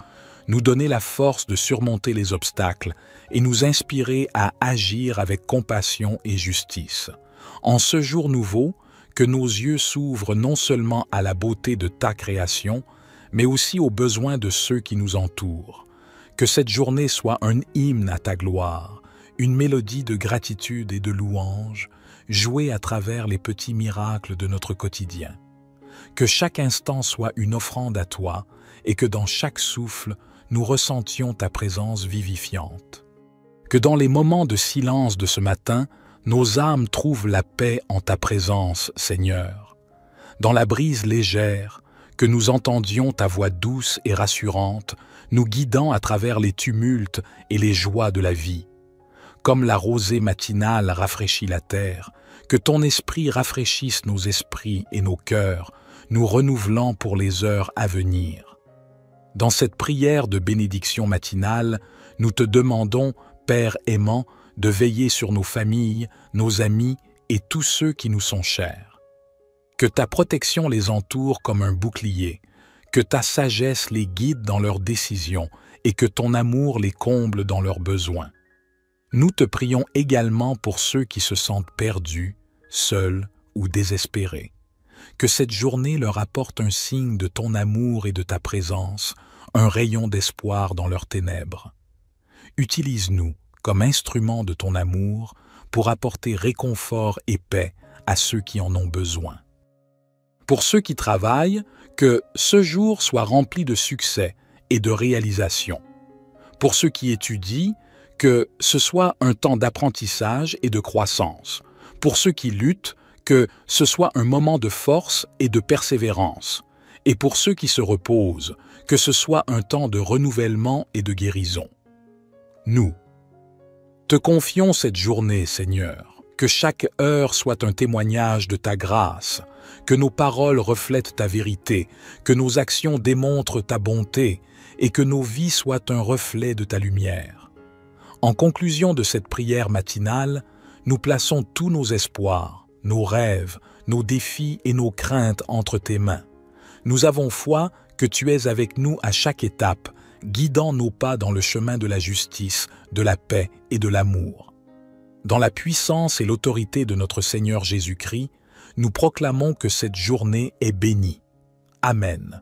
nous donner la force de surmonter les obstacles et nous inspirer à agir avec compassion et justice. En ce jour nouveau, que nos yeux s'ouvrent non seulement à la beauté de ta création, mais aussi aux besoins de ceux qui nous entourent. Que cette journée soit un hymne à ta gloire, une mélodie de gratitude et de louange, jouée à travers les petits miracles de notre quotidien. Que chaque instant soit une offrande à toi et que dans chaque souffle, nous ressentions ta présence vivifiante. Que dans les moments de silence de ce matin, nos âmes trouvent la paix en ta présence, Seigneur. Dans la brise légère, que nous entendions ta voix douce et rassurante, nous guidant à travers les tumultes et les joies de la vie. Comme la rosée matinale rafraîchit la terre, que ton esprit rafraîchisse nos esprits et nos cœurs, nous renouvelant pour les heures à venir. Dans cette prière de bénédiction matinale, nous te demandons, Père aimant, de veiller sur nos familles, nos amis et tous ceux qui nous sont chers. Que ta protection les entoure comme un bouclier, que ta sagesse les guide dans leurs décisions et que ton amour les comble dans leurs besoins. Nous te prions également pour ceux qui se sentent perdus, seuls ou désespérés. Que cette journée leur apporte un signe de ton amour et de ta présence, un rayon d'espoir dans leurs ténèbres. Utilise-nous comme instruments de ton amour pour apporter réconfort et paix à ceux qui en ont besoin. Pour ceux qui travaillent, que ce jour soit rempli de succès et de réalisation. Pour ceux qui étudient, que ce soit un temps d'apprentissage et de croissance. Pour ceux qui luttent, que ce soit un moment de force et de persévérance. Et pour ceux qui se reposent, que ce soit un temps de renouvellement et de guérison. Nous te confions cette journée, Seigneur, que chaque heure soit un témoignage de ta grâce, que nos paroles reflètent ta vérité, que nos actions démontrent ta bonté et que nos vies soient un reflet de ta lumière. En conclusion de cette prière matinale, nous plaçons tous nos espoirs, nos rêves, nos défis et nos craintes entre tes mains. Nous avons foi que tu es avec nous à chaque étape, guidant nos pas dans le chemin de la justice, de la paix et de l'amour. Dans la puissance et l'autorité de notre Seigneur Jésus-Christ, nous proclamons que cette journée est bénie. Amen.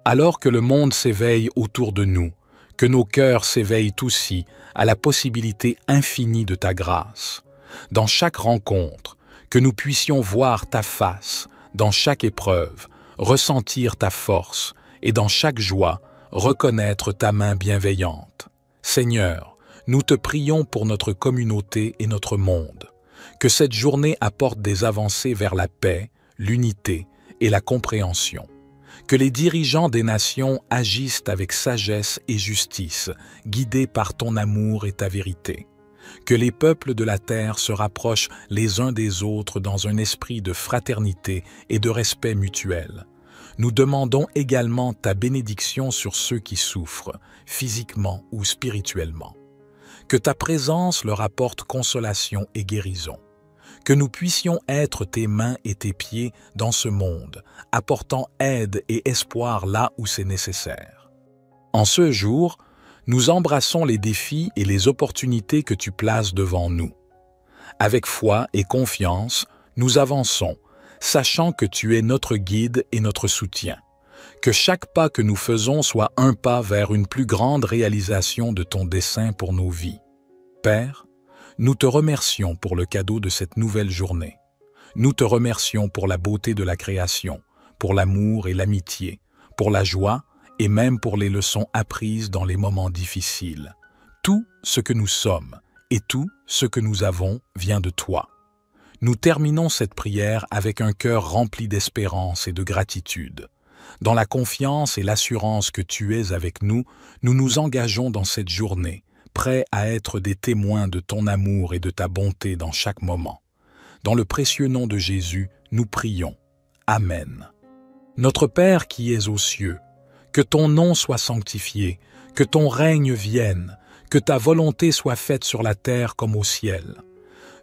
Alors que le monde s'éveille autour de nous, que nos cœurs s'éveillent aussi à la possibilité infinie de ta grâce. Dans chaque rencontre, que nous puissions voir ta face, dans chaque épreuve, ressentir ta force et dans chaque joie, reconnaître ta main bienveillante. Seigneur, nous te prions pour notre communauté et notre monde. Que cette journée apporte des avancées vers la paix, l'unité et la compréhension. Que les dirigeants des nations agissent avec sagesse et justice, guidés par ton amour et ta vérité. Que les peuples de la terre se rapprochent les uns des autres dans un esprit de fraternité et de respect mutuel. Nous demandons également ta bénédiction sur ceux qui souffrent, physiquement ou spirituellement. Que ta présence leur apporte consolation et guérison. Que nous puissions être tes mains et tes pieds dans ce monde, apportant aide et espoir là où c'est nécessaire. En ce jour, nous embrassons les défis et les opportunités que tu places devant nous. Avec foi et confiance, nous avançons, sachant que tu es notre guide et notre soutien. Que chaque pas que nous faisons soit un pas vers une plus grande réalisation de ton dessein pour nos vies. Père, nous te remercions pour le cadeau de cette nouvelle journée. Nous te remercions pour la beauté de la création, pour l'amour et l'amitié, pour la joie et même pour les leçons apprises dans les moments difficiles. Tout ce que nous sommes et tout ce que nous avons vient de toi. Nous terminons cette prière avec un cœur rempli d'espérance et de gratitude. Dans la confiance et l'assurance que tu es avec nous, nous nous engageons dans cette journée, prêts à être des témoins de ton amour et de ta bonté dans chaque moment. Dans le précieux nom de Jésus, nous prions. Amen. Notre Père qui es aux cieux, que ton nom soit sanctifié, que ton règne vienne, que ta volonté soit faite sur la terre comme au ciel.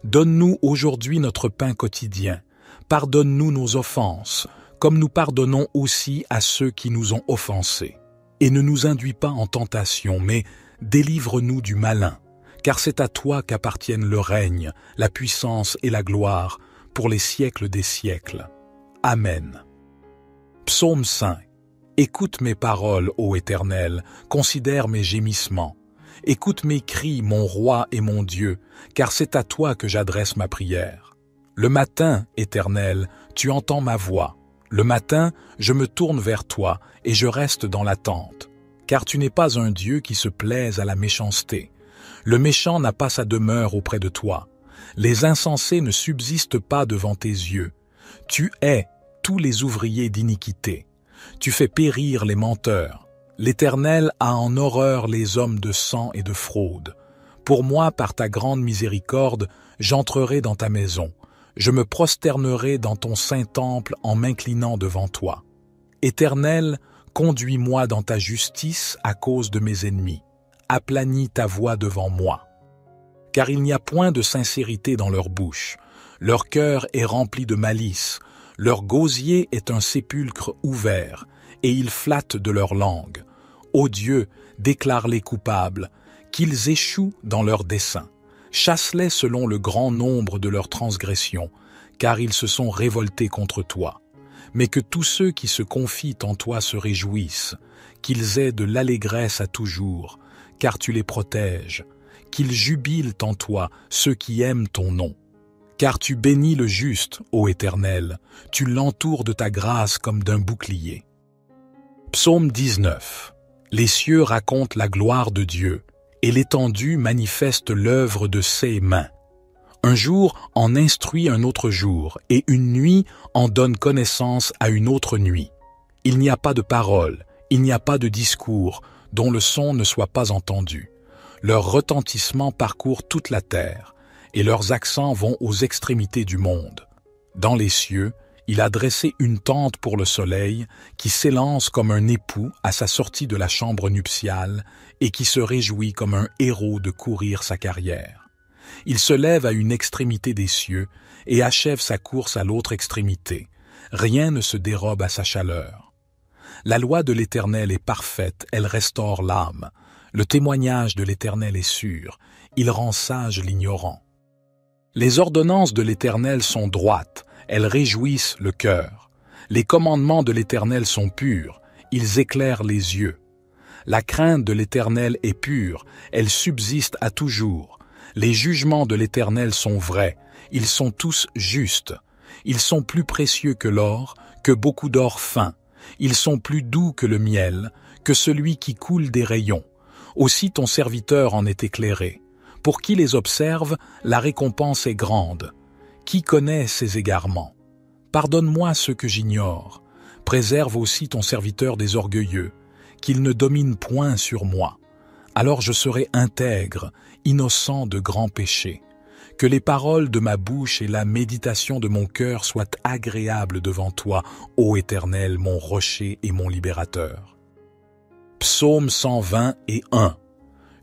Donne-nous aujourd'hui notre pain quotidien. Pardonne-nous nos offenses, comme nous pardonnons aussi à ceux qui nous ont offensés. Et ne nous induis pas en tentation, mais délivre-nous du malin, car c'est à toi qu'appartiennent le règne, la puissance et la gloire, pour les siècles des siècles. Amen. Psaume 5. Écoute mes paroles, ô Éternel, considère mes gémissements. Écoute mes cris, mon roi et mon Dieu, car c'est à toi que j'adresse ma prière. Le matin, Éternel, tu entends ma voix. Le matin, je me tourne vers toi et je reste dans l'attente. Car tu n'es pas un Dieu qui se plaise à la méchanceté. Le méchant n'a pas sa demeure auprès de toi. Les insensés ne subsistent pas devant tes yeux. Tu hais tous les ouvriers d'iniquité. Tu fais périr les menteurs. L'Éternel a en horreur les hommes de sang et de fraude. Pour moi, par ta grande miséricorde, j'entrerai dans ta maison. Je me prosternerai dans ton saint temple en m'inclinant devant toi. Éternel, conduis-moi dans ta justice à cause de mes ennemis. Aplanis ta voix devant moi. Car il n'y a point de sincérité dans leur bouche. Leur cœur est rempli de malice. Leur gosier est un sépulcre ouvert, et ils flattent de leur langue. Ô Dieu, déclare-les coupables, qu'ils échouent dans leurs desseins. Chasse-les selon le grand nombre de leurs transgressions, car ils se sont révoltés contre toi. Mais que tous ceux qui se confient en toi se réjouissent, qu'ils aient de l'allégresse à toujours, car tu les protèges, qu'ils jubilent en toi ceux qui aiment ton nom. Car tu bénis le juste, ô Éternel, tu l'entoures de ta grâce comme d'un bouclier. Psaume 19. Les cieux racontent la gloire de Dieu, et l'étendue manifeste l'œuvre de ses mains. Un jour en instruit un autre jour, et une nuit en donne connaissance à une autre nuit. Il n'y a pas de parole, il n'y a pas de discours, dont le son ne soit pas entendu. Leur retentissement parcourt toute la terre, et leurs accents vont aux extrémités du monde. Dans les cieux, il a dressé une tente pour le soleil, qui s'élance comme un époux à sa sortie de la chambre nuptiale, et qui se réjouit comme un héros de courir sa carrière. Il se lève à une extrémité des cieux, et achève sa course à l'autre extrémité. Rien ne se dérobe à sa chaleur. La loi de l'Éternel est parfaite, elle restaure l'âme. Le témoignage de l'Éternel est sûr, il rend sage l'ignorant. Les ordonnances de l'Éternel sont droites, elles réjouissent le cœur. Les commandements de l'Éternel sont purs, ils éclairent les yeux. La crainte de l'Éternel est pure, elle subsiste à toujours. Les jugements de l'Éternel sont vrais, ils sont tous justes. Ils sont plus précieux que l'or, que beaucoup d'or fin. Ils sont plus doux que le miel, que celui qui coule des rayons. Aussi ton serviteur en est éclairé. Pour qui les observe, la récompense est grande. Qui connaît ses égarements? Pardonne-moi ce que j'ignore. Préserve aussi ton serviteur des orgueilleux, qu'il ne domine point sur moi. Alors je serai intègre, innocent de grands péchés. Que les paroles de ma bouche et la méditation de mon cœur soient agréables devant toi, ô Éternel, mon rocher et mon libérateur. Psaume 121.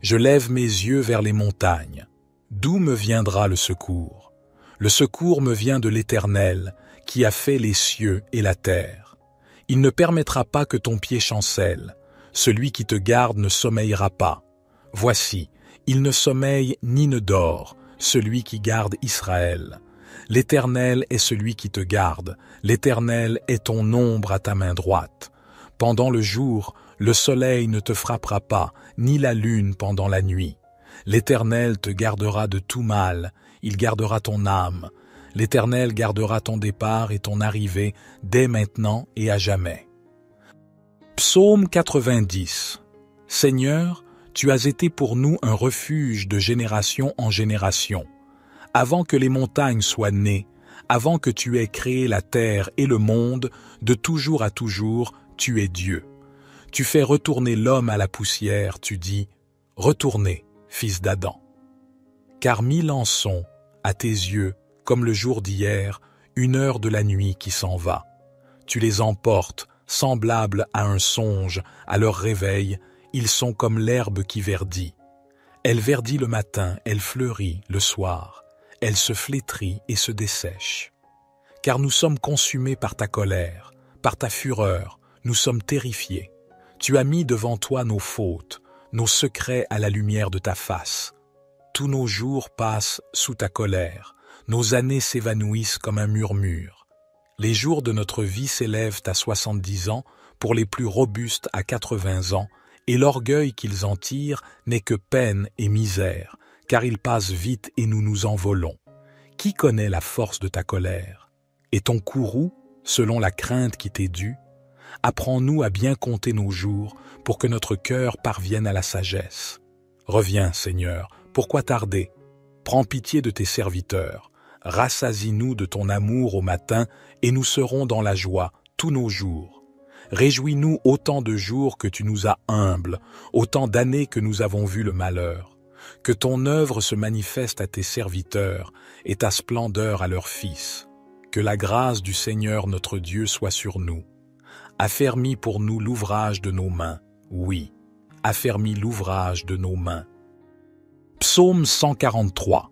Je lève mes yeux vers les montagnes. D'où me viendra le secours? Le secours me vient de l'Éternel, qui a fait les cieux et la terre. Il ne permettra pas que ton pied chancelle. Celui qui te garde ne sommeillera pas. Voici, il ne sommeille ni ne dort, celui qui garde Israël. L'Éternel est celui qui te garde. L'Éternel est ton ombre à ta main droite. Pendant le jour, le soleil ne te frappera pas, ni la lune pendant la nuit. L'Éternel te gardera de tout mal, il gardera ton âme. L'Éternel gardera ton départ et ton arrivée dès maintenant et à jamais. Psaume 90. Seigneur, tu as été pour nous un refuge de génération en génération. Avant que les montagnes soient nées, avant que tu aies créé la terre et le monde, de toujours à toujours, tu es Dieu. Tu fais retourner l'homme à la poussière, tu dis « Retournez, fils d'Adam ». Car 1000 ans sont, à tes yeux, comme le jour d'hier, une heure de la nuit qui s'en va. Tu les emportes, semblables à un songe, à leur réveil, ils sont comme l'herbe qui verdit. Elle verdit le matin, elle fleurit le soir, elle se flétrit et se dessèche. Car nous sommes consumés par ta colère, Par ta fureur, nous sommes terrifiés. Tu as mis devant toi nos fautes, nos secrets à la lumière de ta face. Tous nos jours passent sous ta colère, nos années s'évanouissent comme un murmure. Les jours de notre vie s'élèvent à 70 ans, pour les plus robustes à 80 ans, et l'orgueil qu'ils en tirent n'est que peine et misère, car il passe vite et nous nous envolons. Qui connaît la force de ta colère? Et ton courroux, selon la crainte qui t'est due? Apprends-nous à bien compter nos jours pour que notre cœur parvienne à la sagesse. Reviens, Seigneur, pourquoi tarder? Prends pitié de tes serviteurs, rassasie-nous de ton amour au matin et nous serons dans la joie tous nos jours. Réjouis-nous autant de jours que tu nous as humbles, autant d'années que nous avons vu le malheur. Que ton œuvre se manifeste à tes serviteurs et ta splendeur à leurs fils. Que la grâce du Seigneur notre Dieu soit sur nous. Affermis pour nous l'ouvrage de nos mains, oui, affermis l'ouvrage de nos mains. Psaume 143.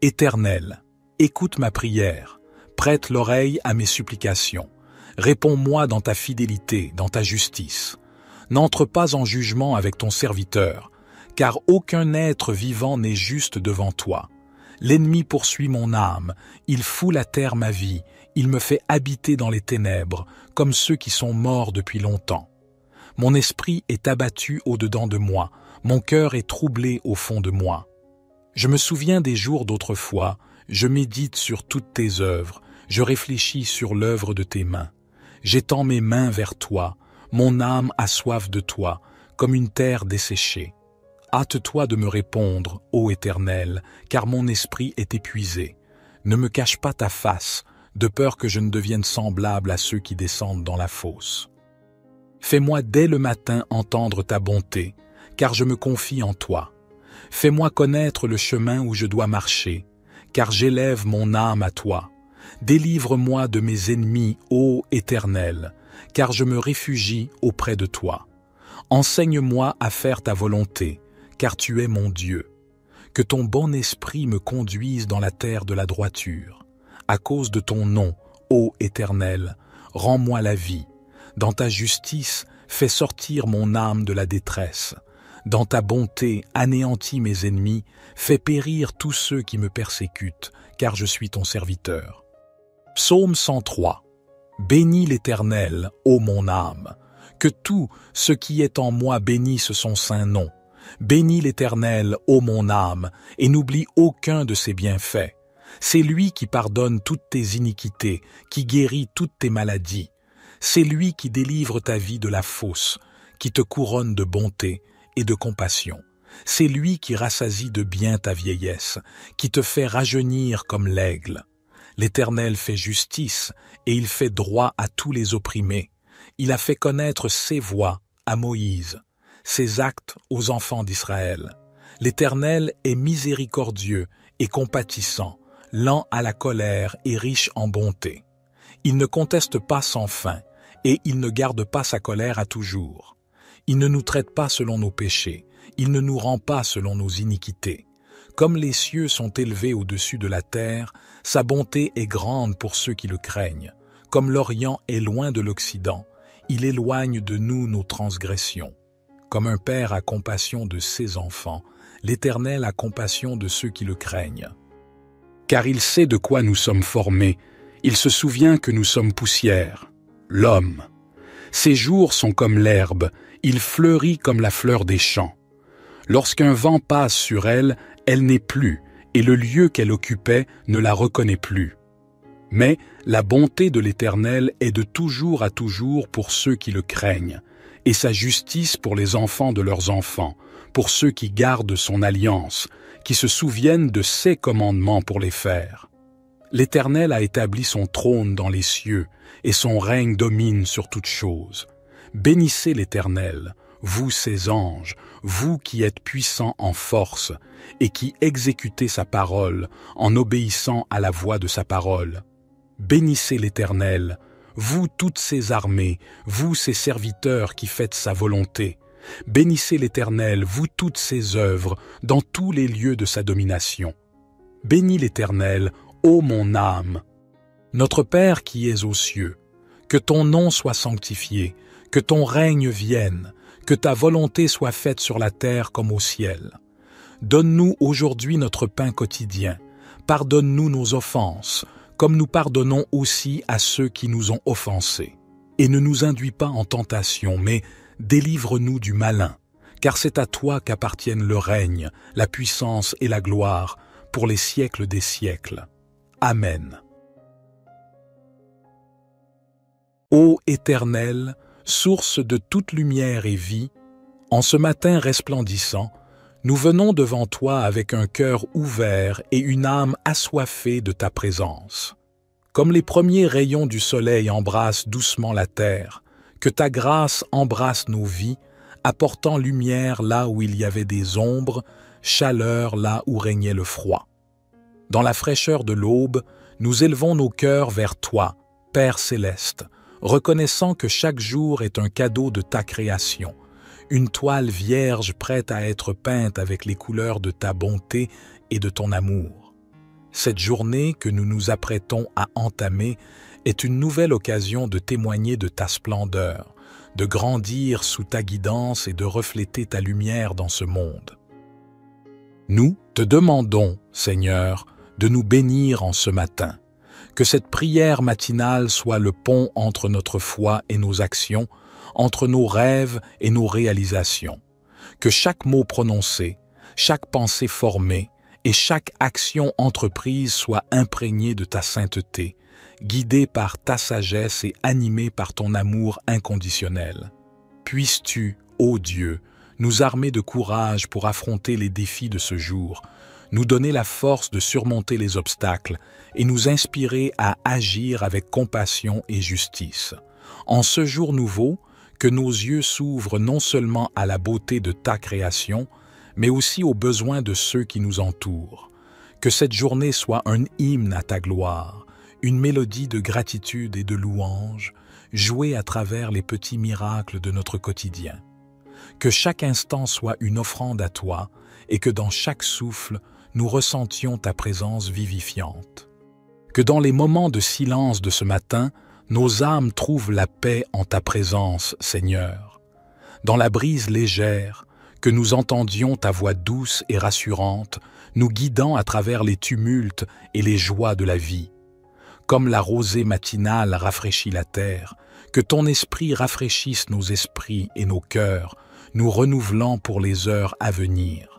Éternel, écoute ma prière, prête l'oreille à mes supplications. Réponds-moi dans ta fidélité, dans ta justice. N'entre pas en jugement avec ton serviteur, car aucun être vivant n'est juste devant toi. L'ennemi poursuit mon âme, il foule à terre ma vie, il me fait habiter dans les ténèbres, comme ceux qui sont morts depuis longtemps. Mon esprit est abattu au-dedans de moi, mon cœur est troublé au fond de moi. Je me souviens des jours d'autrefois, je médite sur toutes tes œuvres, je réfléchis sur l'œuvre de tes mains. J'étends mes mains vers toi, mon âme a soif de toi, comme une terre desséchée. Hâte-toi de me répondre, ô Éternel, car mon esprit est épuisé. Ne me cache pas ta face, de peur que je ne devienne semblable à ceux qui descendent dans la fosse. Fais-moi dès le matin entendre ta bonté, car je me confie en toi. Fais-moi connaître le chemin où je dois marcher, car j'élève mon âme à toi. Délivre-moi de mes ennemis, ô Éternel, car je me réfugie auprès de toi. Enseigne-moi à faire ta volonté, car tu es mon Dieu. Que ton bon esprit me conduise dans la terre de la droiture. À cause de ton nom, ô Éternel, rends-moi la vie. Dans ta justice, fais sortir mon âme de la détresse. Dans ta bonté, anéantis mes ennemis, fais périr tous ceux qui me persécutent, car je suis ton serviteur. Psaume 103. Bénis l'Éternel, ô mon âme. Que tout ce qui est en moi bénisse son saint nom. Bénis l'Éternel, ô mon âme, et n'oublie aucun de ses bienfaits. C'est lui qui pardonne toutes tes iniquités, qui guérit toutes tes maladies. C'est lui qui délivre ta vie de la fosse, qui te couronne de bonté et de compassion. C'est lui qui rassasie de bien ta vieillesse, qui te fait rajeunir comme l'aigle. L'Éternel fait justice, et il fait droit à tous les opprimés. Il a fait connaître ses voies à Moïse, ses actes aux enfants d'Israël. L'Éternel est miséricordieux et compatissant, lent à la colère et riche en bonté. Il ne conteste pas sans fin, et il ne garde pas sa colère à toujours. Il ne nous traite pas selon nos péchés, il ne nous rend pas selon nos iniquités. Comme les cieux sont élevés au-dessus de la terre, sa bonté est grande pour ceux qui le craignent. Comme l'Orient est loin de l'Occident, il éloigne de nous nos transgressions. Comme un père a compassion de ses enfants, l'Éternel a compassion de ceux qui le craignent. Car il sait de quoi nous sommes formés, il se souvient que nous sommes poussière, l'homme. Ses jours sont comme l'herbe, il fleurit comme la fleur des champs. Lorsqu'un vent passe sur elle, elle n'est plus, et le lieu qu'elle occupait ne la reconnaît plus. Mais la bonté de l'Éternel est de toujours à toujours pour ceux qui le craignent, et sa justice pour les enfants de leurs enfants, pour ceux qui gardent son alliance, qui se souviennent de ses commandements pour les faire. L'Éternel a établi son trône dans les cieux, et son règne domine sur toutes choses. Bénissez l'Éternel, vous ses anges, vous qui êtes puissants en force, et qui exécutez sa parole en obéissant à la voix de sa parole. Bénissez l'Éternel, vous toutes ses armées, vous ses serviteurs qui faites sa volonté. Bénissez l'Éternel, vous toutes ses œuvres, dans tous les lieux de sa domination. Bénis l'Éternel, ô mon âme. Notre Père qui es aux cieux, Que ton nom soit sanctifié, que ton règne vienne, que ta volonté soit faite sur la terre comme au ciel. Donne-nous aujourd'hui notre pain quotidien. Pardonne-nous nos offenses, comme nous pardonnons aussi à ceux qui nous ont offensés. Et ne nous induis pas en tentation, mais délivre-nous du malin, car c'est à toi qu'appartiennent le règne, la puissance et la gloire, pour les siècles des siècles. Amen. Ô Éternel, source de toute lumière et vie, en ce matin resplendissant, nous venons devant toi avec un cœur ouvert et une âme assoiffée de ta présence. Comme les premiers rayons du soleil embrassent doucement la terre, que ta grâce embrasse nos vies, apportant lumière là où il y avait des ombres, chaleur là où régnait le froid. Dans la fraîcheur de l'aube, nous élevons nos cœurs vers toi, Père céleste, reconnaissant que chaque jour est un cadeau de ta création, une toile vierge prête à être peinte avec les couleurs de ta bonté et de ton amour. Cette journée que nous nous apprêtons à entamer est une nouvelle occasion de témoigner de ta splendeur, de grandir sous ta guidance et de refléter ta lumière dans ce monde. Nous te demandons, Seigneur, de nous bénir en ce matin, que cette prière matinale soit le pont entre notre foi et nos actions, entre nos rêves et nos réalisations, que chaque mot prononcé, chaque pensée formée et chaque action entreprise soit imprégnée de ta sainteté, guidée par ta sagesse et animée par ton amour inconditionnel. Puisses-tu, ô Dieu, nous armer de courage pour affronter les défis de ce jour, nous donner la force de surmonter les obstacles et nous inspirer à agir avec compassion et justice. En ce jour nouveau, que nos yeux s'ouvrent non seulement à la beauté de ta création, mais aussi aux besoins de ceux qui nous entourent. Que cette journée soit un hymne à ta gloire, une mélodie de gratitude et de louange, jouée à travers les petits miracles de notre quotidien. Que chaque instant soit une offrande à toi et que dans chaque souffle, nous ressentions ta présence vivifiante. Que dans les moments de silence de ce matin, nos âmes trouvent la paix en ta présence, Seigneur. Dans la brise légère, que nous entendions ta voix douce et rassurante, nous guidant à travers les tumultes et les joies de la vie. Comme la rosée matinale rafraîchit la terre, que ton esprit rafraîchisse nos esprits et nos cœurs, nous renouvelant pour les heures à venir.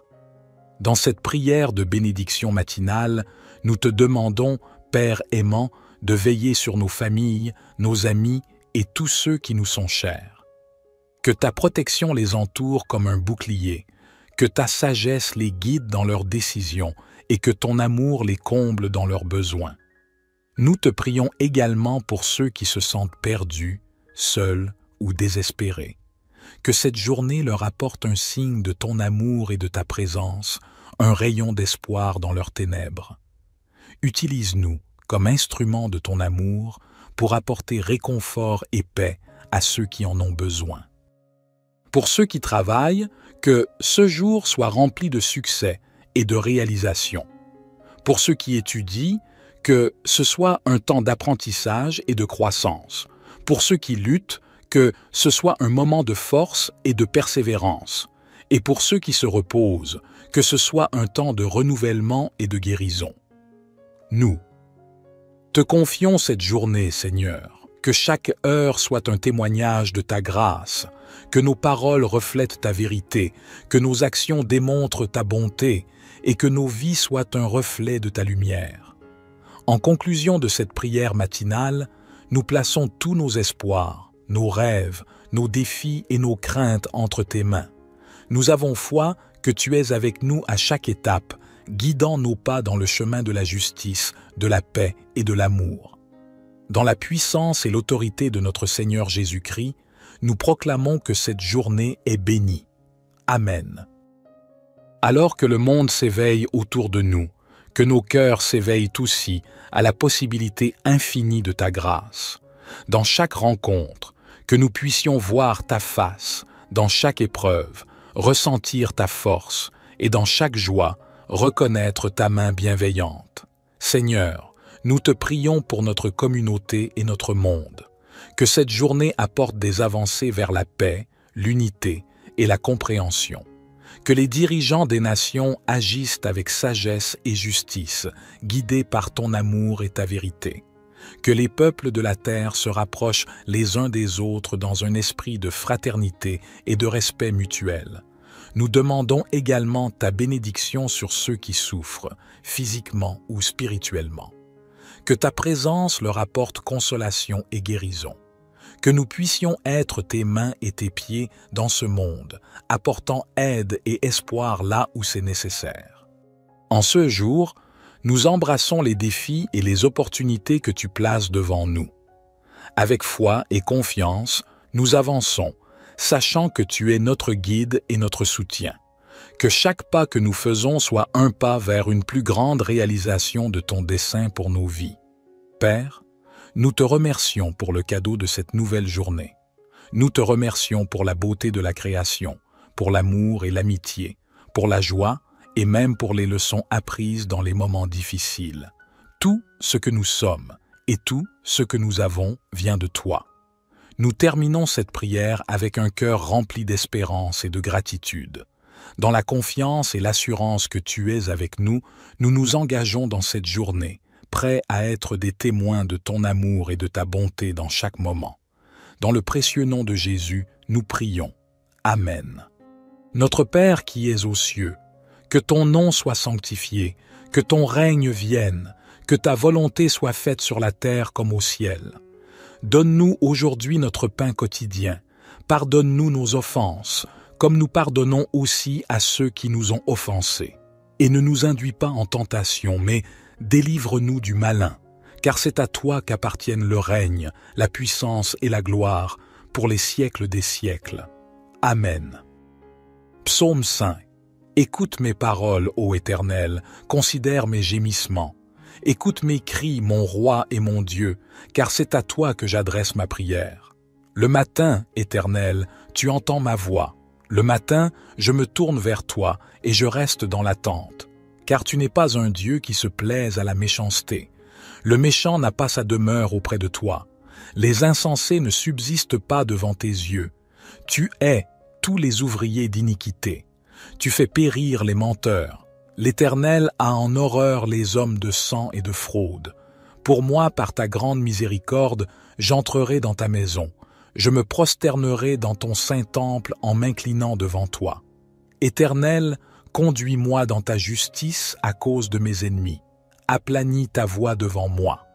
Dans cette prière de bénédiction matinale, nous te demandons, Père aimant, de veiller sur nos familles, nos amis et tous ceux qui nous sont chers. Que ta protection les entoure comme un bouclier, que ta sagesse les guide dans leurs décisions et que ton amour les comble dans leurs besoins. Nous te prions également pour ceux qui se sentent perdus, seuls ou désespérés. Que cette journée leur apporte un signe de ton amour et de ta présence, un rayon d'espoir dans leurs ténèbres. Utilise-nous comme instruments de ton amour pour apporter réconfort et paix à ceux qui en ont besoin. Pour ceux qui travaillent, que ce jour soit rempli de succès et de réalisation. Pour ceux qui étudient, que ce soit un temps d'apprentissage et de croissance. Pour ceux qui luttent, que ce soit un moment de force et de persévérance. Et pour ceux qui se reposent, que ce soit un temps de renouvellement et de guérison. Nous te confions cette journée, Seigneur, que chaque heure soit un témoignage de ta grâce, que nos paroles reflètent ta vérité, que nos actions démontrent ta bonté et que nos vies soient un reflet de ta lumière. En conclusion de cette prière matinale, nous plaçons tous nos espoirs, nos rêves, nos défis et nos craintes entre tes mains. Nous avons foi que tu es avec nous à chaque étape, guidant nos pas dans le chemin de la justice, de la paix et de l'amour. Dans la puissance et l'autorité de notre Seigneur Jésus-Christ, nous proclamons que cette journée est bénie. Amen. Alors que le monde s'éveille autour de nous, que nos cœurs s'éveillent aussi à la possibilité infinie de ta grâce. Dans chaque rencontre, que nous puissions voir ta face, dans chaque épreuve, ressentir ta force et dans chaque joie, reconnaître ta main bienveillante. Seigneur, nous te prions pour notre communauté et notre monde. Que cette journée apporte des avancées vers la paix, l'unité et la compréhension. Que les dirigeants des nations agissent avec sagesse et justice, guidés par ton amour et ta vérité. Que les peuples de la terre se rapprochent les uns des autres dans un esprit de fraternité et de respect mutuel. Nous demandons également ta bénédiction sur ceux qui souffrent, physiquement ou spirituellement. Que ta présence leur apporte consolation et guérison. Que nous puissions être tes mains et tes pieds dans ce monde, apportant aide et espoir là où c'est nécessaire. En ce jour, nous embrassons les défis et les opportunités que tu places devant nous. Avec foi et confiance, nous avançons, sachant que tu es notre guide et notre soutien. Que chaque pas que nous faisons soit un pas vers une plus grande réalisation de ton dessein pour nos vies. Père, nous te remercions pour le cadeau de cette nouvelle journée. Nous te remercions pour la beauté de la création, pour l'amour et l'amitié, pour la joie et même pour les leçons apprises dans les moments difficiles. Tout ce que nous sommes et tout ce que nous avons vient de toi. Nous terminons cette prière avec un cœur rempli d'espérance et de gratitude. Dans la confiance et l'assurance que tu es avec nous, nous nous engageons dans cette journée, prêts à être des témoins de ton amour et de ta bonté dans chaque moment. Dans le précieux nom de Jésus, nous prions. Amen. Notre Père qui es aux cieux, que ton nom soit sanctifié, que ton règne vienne, que ta volonté soit faite sur la terre comme au ciel. Donne-nous aujourd'hui notre pain quotidien. Pardonne-nous nos offenses, comme nous pardonnons aussi à ceux qui nous ont offensés. Et ne nous induis pas en tentation, mais délivre-nous du malin, car c'est à toi qu'appartiennent le règne, la puissance et la gloire, pour les siècles des siècles. Amen. Psaume 5. Écoute mes paroles, ô Éternel, considère mes gémissements. Écoute mes cris, mon roi et mon Dieu, car c'est à toi que j'adresse ma prière. Le matin, Éternel, tu entends ma voix. Le matin, je me tourne vers toi et je reste dans l'attente. Car tu n'es pas un Dieu qui se plaise à la méchanceté. Le méchant n'a pas sa demeure auprès de toi. Les insensés ne subsistent pas devant tes yeux. Tu hais tous les ouvriers d'iniquité. Tu fais périr les menteurs. L'Éternel a en horreur les hommes de sang et de fraude. Pour moi, par ta grande miséricorde, j'entrerai dans ta maison. Je me prosternerai dans ton saint temple en m'inclinant devant toi. Éternel, conduis-moi dans ta justice à cause de mes ennemis. Aplanis ta voix devant moi.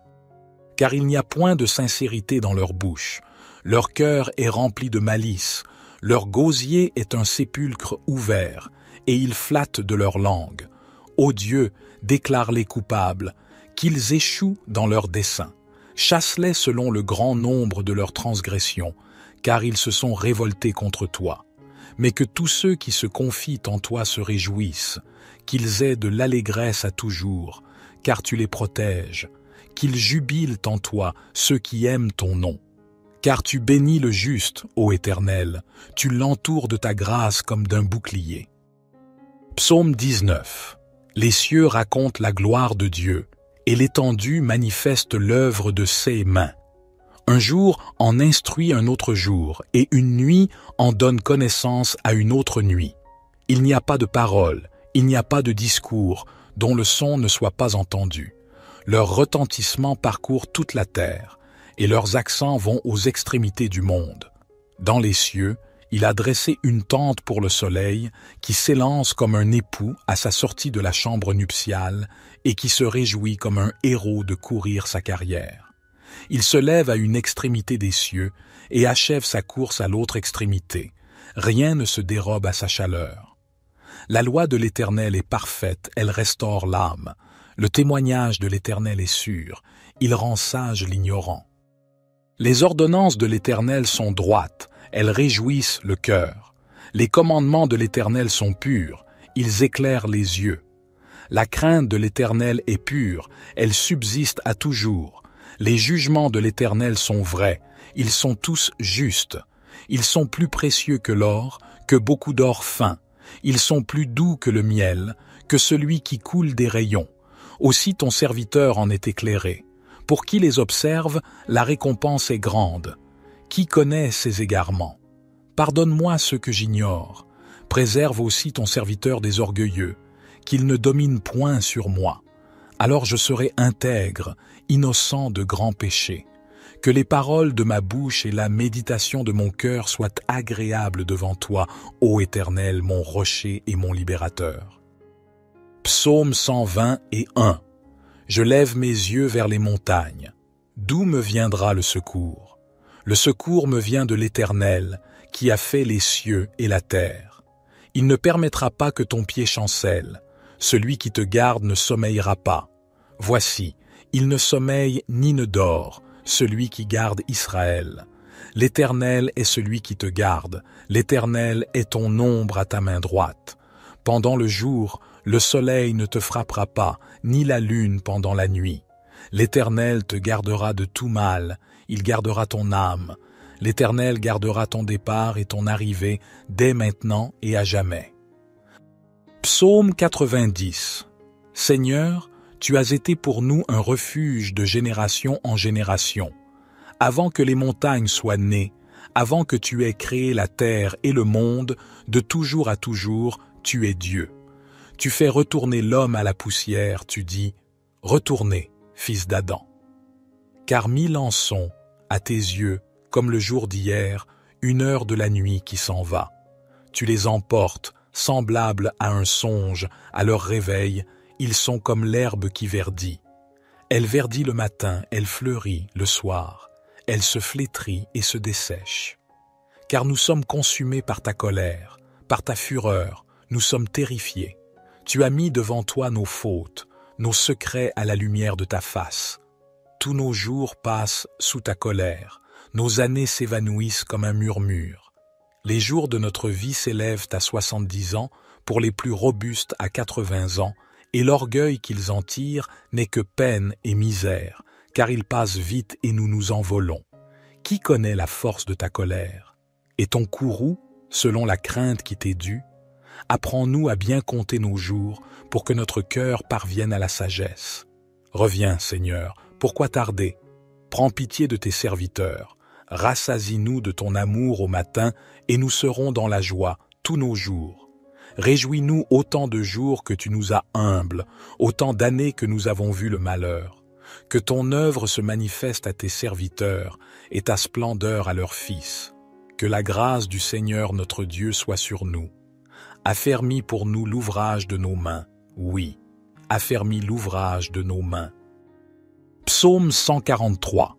Car il n'y a point de sincérité dans leur bouche. Leur cœur est rempli de malice. Leur gosier est un sépulcre ouvert, et ils flattent de leur langue. Ô Dieu, déclare-les coupables, qu'ils échouent dans leurs desseins. Chasse-les selon le grand nombre de leurs transgressions, car ils se sont révoltés contre toi. Mais que tous ceux qui se confient en toi se réjouissent, qu'ils aient de l'allégresse à toujours, car tu les protèges, qu'ils jubilent en toi ceux qui aiment ton nom. Car tu bénis le juste, ô Éternel, tu l'entoures de ta grâce comme d'un bouclier. Psaume 19. Les cieux racontent la gloire de Dieu, et l'étendue manifeste l'œuvre de ses mains. Un jour en instruit un autre jour, et une nuit en donne connaissance à une autre nuit. Il n'y a pas de parole, il n'y a pas de discours, dont le son ne soit pas entendu. Leur retentissement parcourt toute la terre, et leurs accents vont aux extrémités du monde. Dans les cieux, il a dressé une tente pour le soleil qui s'élance comme un époux à sa sortie de la chambre nuptiale et qui se réjouit comme un héros de courir sa carrière. Il se lève à une extrémité des cieux et achève sa course à l'autre extrémité. Rien ne se dérobe à sa chaleur. La loi de l'Éternel est parfaite, elle restaure l'âme. Le témoignage de l'Éternel est sûr, il rend sage l'ignorant. Les ordonnances de l'Éternel sont droites, elles réjouissent le cœur. Les commandements de l'Éternel sont purs, ils éclairent les yeux. La crainte de l'Éternel est pure, elle subsiste à toujours. Les jugements de l'Éternel sont vrais, ils sont tous justes. Ils sont plus précieux que l'or, que beaucoup d'or fin. Ils sont plus doux que le miel, que celui qui coule des rayons. Aussi ton serviteur en est éclairé. Pour qui les observe, la récompense est grande. Qui connaît ses égarements? Pardonne-moi ceux que j'ignore. Préserve aussi ton serviteur des orgueilleux, qu'il ne domine point sur moi. Alors je serai intègre, innocent de grands péchés. Que les paroles de ma bouche et la méditation de mon cœur soient agréables devant toi, ô Éternel, mon rocher et mon libérateur. Psaume 121. Je lève mes yeux vers les montagnes. D'où me viendra le secours? Le secours me vient de l'Éternel, qui a fait les cieux et la terre. Il ne permettra pas que ton pied chancelle. Celui qui te garde ne sommeillera pas. Voici, il ne sommeille ni ne dort, celui qui garde Israël. L'Éternel est celui qui te garde. L'Éternel est ton ombre à ta main droite. Pendant le jour, le soleil ne te frappera pas, ni la lune pendant la nuit. L'Éternel te gardera de tout mal, il gardera ton âme. L'Éternel gardera ton départ et ton arrivée dès maintenant et à jamais. Psaume 90. Seigneur, tu as été pour nous un refuge de génération en génération. Avant que les montagnes soient nées, avant que tu aies créé la terre et le monde, de toujours à toujours, tu es Dieu. Tu fais retourner l'homme à la poussière, tu dis « Retournez, fils d'Adam ». Car 1000 ans sont, à tes yeux, comme le jour d'hier, une heure de la nuit qui s'en va. Tu les emportes, semblables à un songe, à leur réveil, ils sont comme l'herbe qui verdit. Elle verdit le matin, elle fleurit le soir, elle se flétrit et se dessèche. Car nous sommes consumés par ta colère, par ta fureur, nous sommes terrifiés. Tu as mis devant toi nos fautes, nos secrets à la lumière de ta face. Tous nos jours passent sous ta colère, nos années s'évanouissent comme un murmure. Les jours de notre vie s'élèvent à 70 ans, pour les plus robustes à 80 ans, et l'orgueil qu'ils en tirent n'est que peine et misère, car ils passent vite et nous nous envolons. Qui connaît la force de ta colère? Et ton courroux, selon la crainte qui t'est due? Apprends-nous à bien compter nos jours, pour que notre cœur parvienne à la sagesse. Reviens, Seigneur, pourquoi tarder? Prends pitié de tes serviteurs, rassasie-nous de ton amour au matin, et nous serons dans la joie tous nos jours. Réjouis-nous autant de jours que tu nous as humbles, autant d'années que nous avons vu le malheur. Que ton œuvre se manifeste à tes serviteurs et ta splendeur à leurs fils. Que la grâce du Seigneur notre Dieu soit sur nous. Affermis pour nous l'ouvrage de nos mains, oui, affermis l'ouvrage de nos mains. Psaume 143.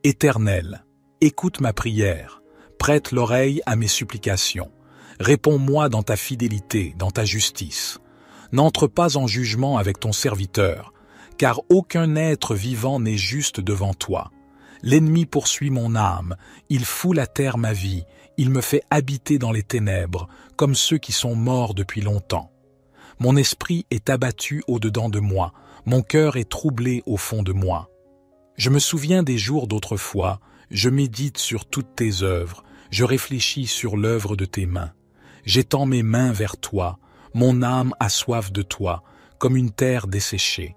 Éternel, écoute ma prière, prête l'oreille à mes supplications. Réponds-moi dans ta fidélité, dans ta justice. N'entre pas en jugement avec ton serviteur, car aucun être vivant n'est juste devant toi. L'ennemi poursuit mon âme, il foule à terre ma vie, il me fait habiter dans les ténèbres, comme ceux qui sont morts depuis longtemps. Mon esprit est abattu au-dedans de moi, mon cœur est troublé au fond de moi. Je me souviens des jours d'autrefois, je médite sur toutes tes œuvres, je réfléchis sur l'œuvre de tes mains. J'étends mes mains vers toi, mon âme a soif de toi, comme une terre desséchée.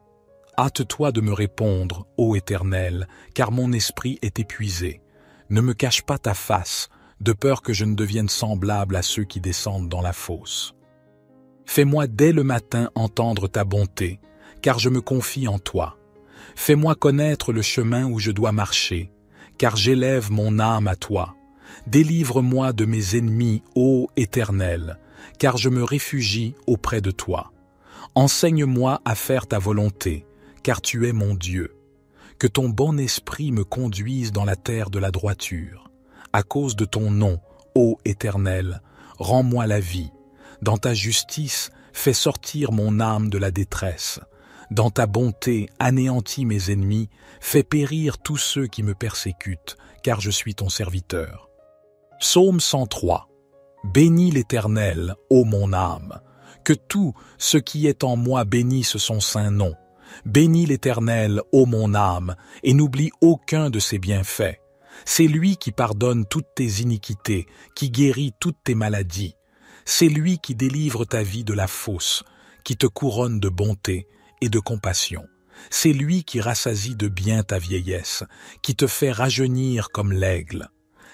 Hâte-toi de me répondre, ô Éternel, car mon esprit est épuisé. Ne me cache pas ta face, de peur que je ne devienne semblable à ceux qui descendent dans la fosse. Fais-moi dès le matin entendre ta bonté, car je me confie en toi. Fais-moi connaître le chemin où je dois marcher, car j'élève mon âme à toi. Délivre-moi de mes ennemis, ô Éternel, car je me réfugie auprès de toi. Enseigne-moi à faire ta volonté, car tu es mon Dieu. Que ton bon esprit me conduise dans la terre de la droiture. À cause de ton nom, ô Éternel, rends-moi la vie. Dans ta justice, fais sortir mon âme de la détresse. Dans ta bonté, anéantis mes ennemis, fais périr tous ceux qui me persécutent, car je suis ton serviteur. Psaume 103. Bénis l'Éternel, ô mon âme. Que tout ce qui est en moi bénisse son saint nom. Bénis l'Éternel, ô mon âme, et n'oublie aucun de ses bienfaits. C'est lui qui pardonne toutes tes iniquités, qui guérit toutes tes maladies. C'est lui qui délivre ta vie de la fosse, qui te couronne de bonté et de compassion. C'est lui qui rassasie de bien ta vieillesse, qui te fait rajeunir comme l'aigle.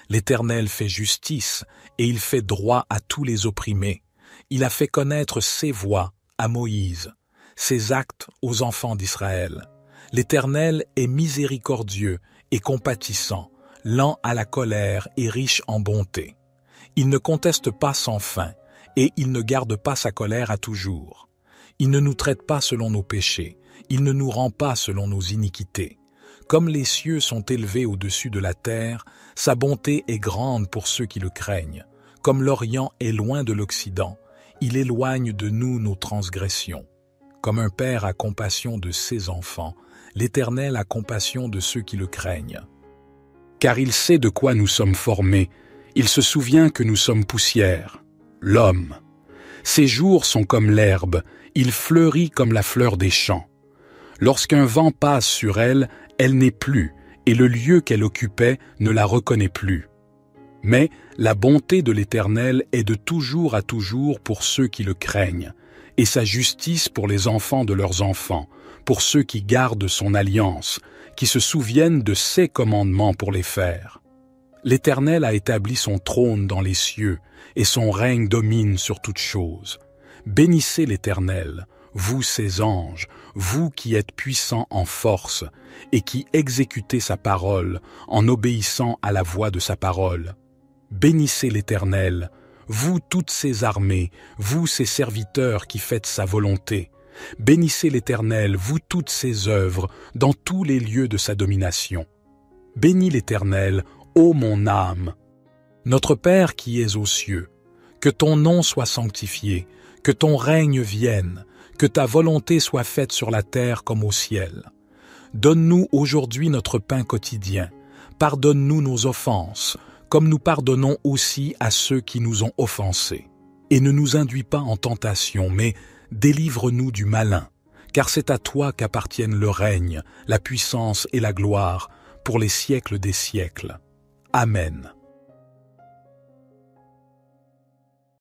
L'Éternel fait justice, et il fait droit à tous les opprimés. Il a fait connaître ses voies à Moïse, ses actes aux enfants d'Israël. L'Éternel est miséricordieux et compatissant, lent à la colère et riche en bonté. Il ne conteste pas sans fin, et il ne garde pas sa colère à toujours. Il ne nous traite pas selon nos péchés, il ne nous rend pas selon nos iniquités. Comme les cieux sont élevés au-dessus de la terre, sa bonté est grande pour ceux qui le craignent. Comme l'Orient est loin de l'Occident, il éloigne de nous nos transgressions. Comme un père a compassion de ses enfants, l'Éternel a compassion de ceux qui le craignent. Car il sait de quoi nous sommes formés, il se souvient que nous sommes poussière, l'homme. Ses jours sont comme l'herbe, il fleurit comme la fleur des champs. Lorsqu'un vent passe sur elle, elle n'est plus, et le lieu qu'elle occupait ne la reconnaît plus. Mais la bonté de l'Éternel est de toujours à toujours pour ceux qui le craignent, et sa justice pour les enfants de leurs enfants, pour ceux qui gardent son alliance, qui se souviennent de ses commandements pour les faire. L'Éternel a établi son trône dans les cieux, et son règne domine sur toutes choses. Bénissez l'Éternel, vous ses anges, vous qui êtes puissants en force, et qui exécutez sa parole en obéissant à la voix de sa parole. Bénissez l'Éternel, vous toutes ses armées, vous ses serviteurs qui faites sa volonté. Bénissez l'Éternel, vous toutes ses œuvres, dans tous les lieux de sa domination. Bénis l'Éternel, ô mon âme. Notre Père qui es aux cieux, que ton nom soit sanctifié, que ton règne vienne, que ta volonté soit faite sur la terre comme au ciel. Donne-nous aujourd'hui notre pain quotidien. Pardonne-nous nos offenses, comme nous pardonnons aussi à ceux qui nous ont offensés. Et ne nous induis pas en tentation, mais délivre-nous du malin, car c'est à toi qu'appartiennent le règne, la puissance et la gloire, pour les siècles des siècles. Amen.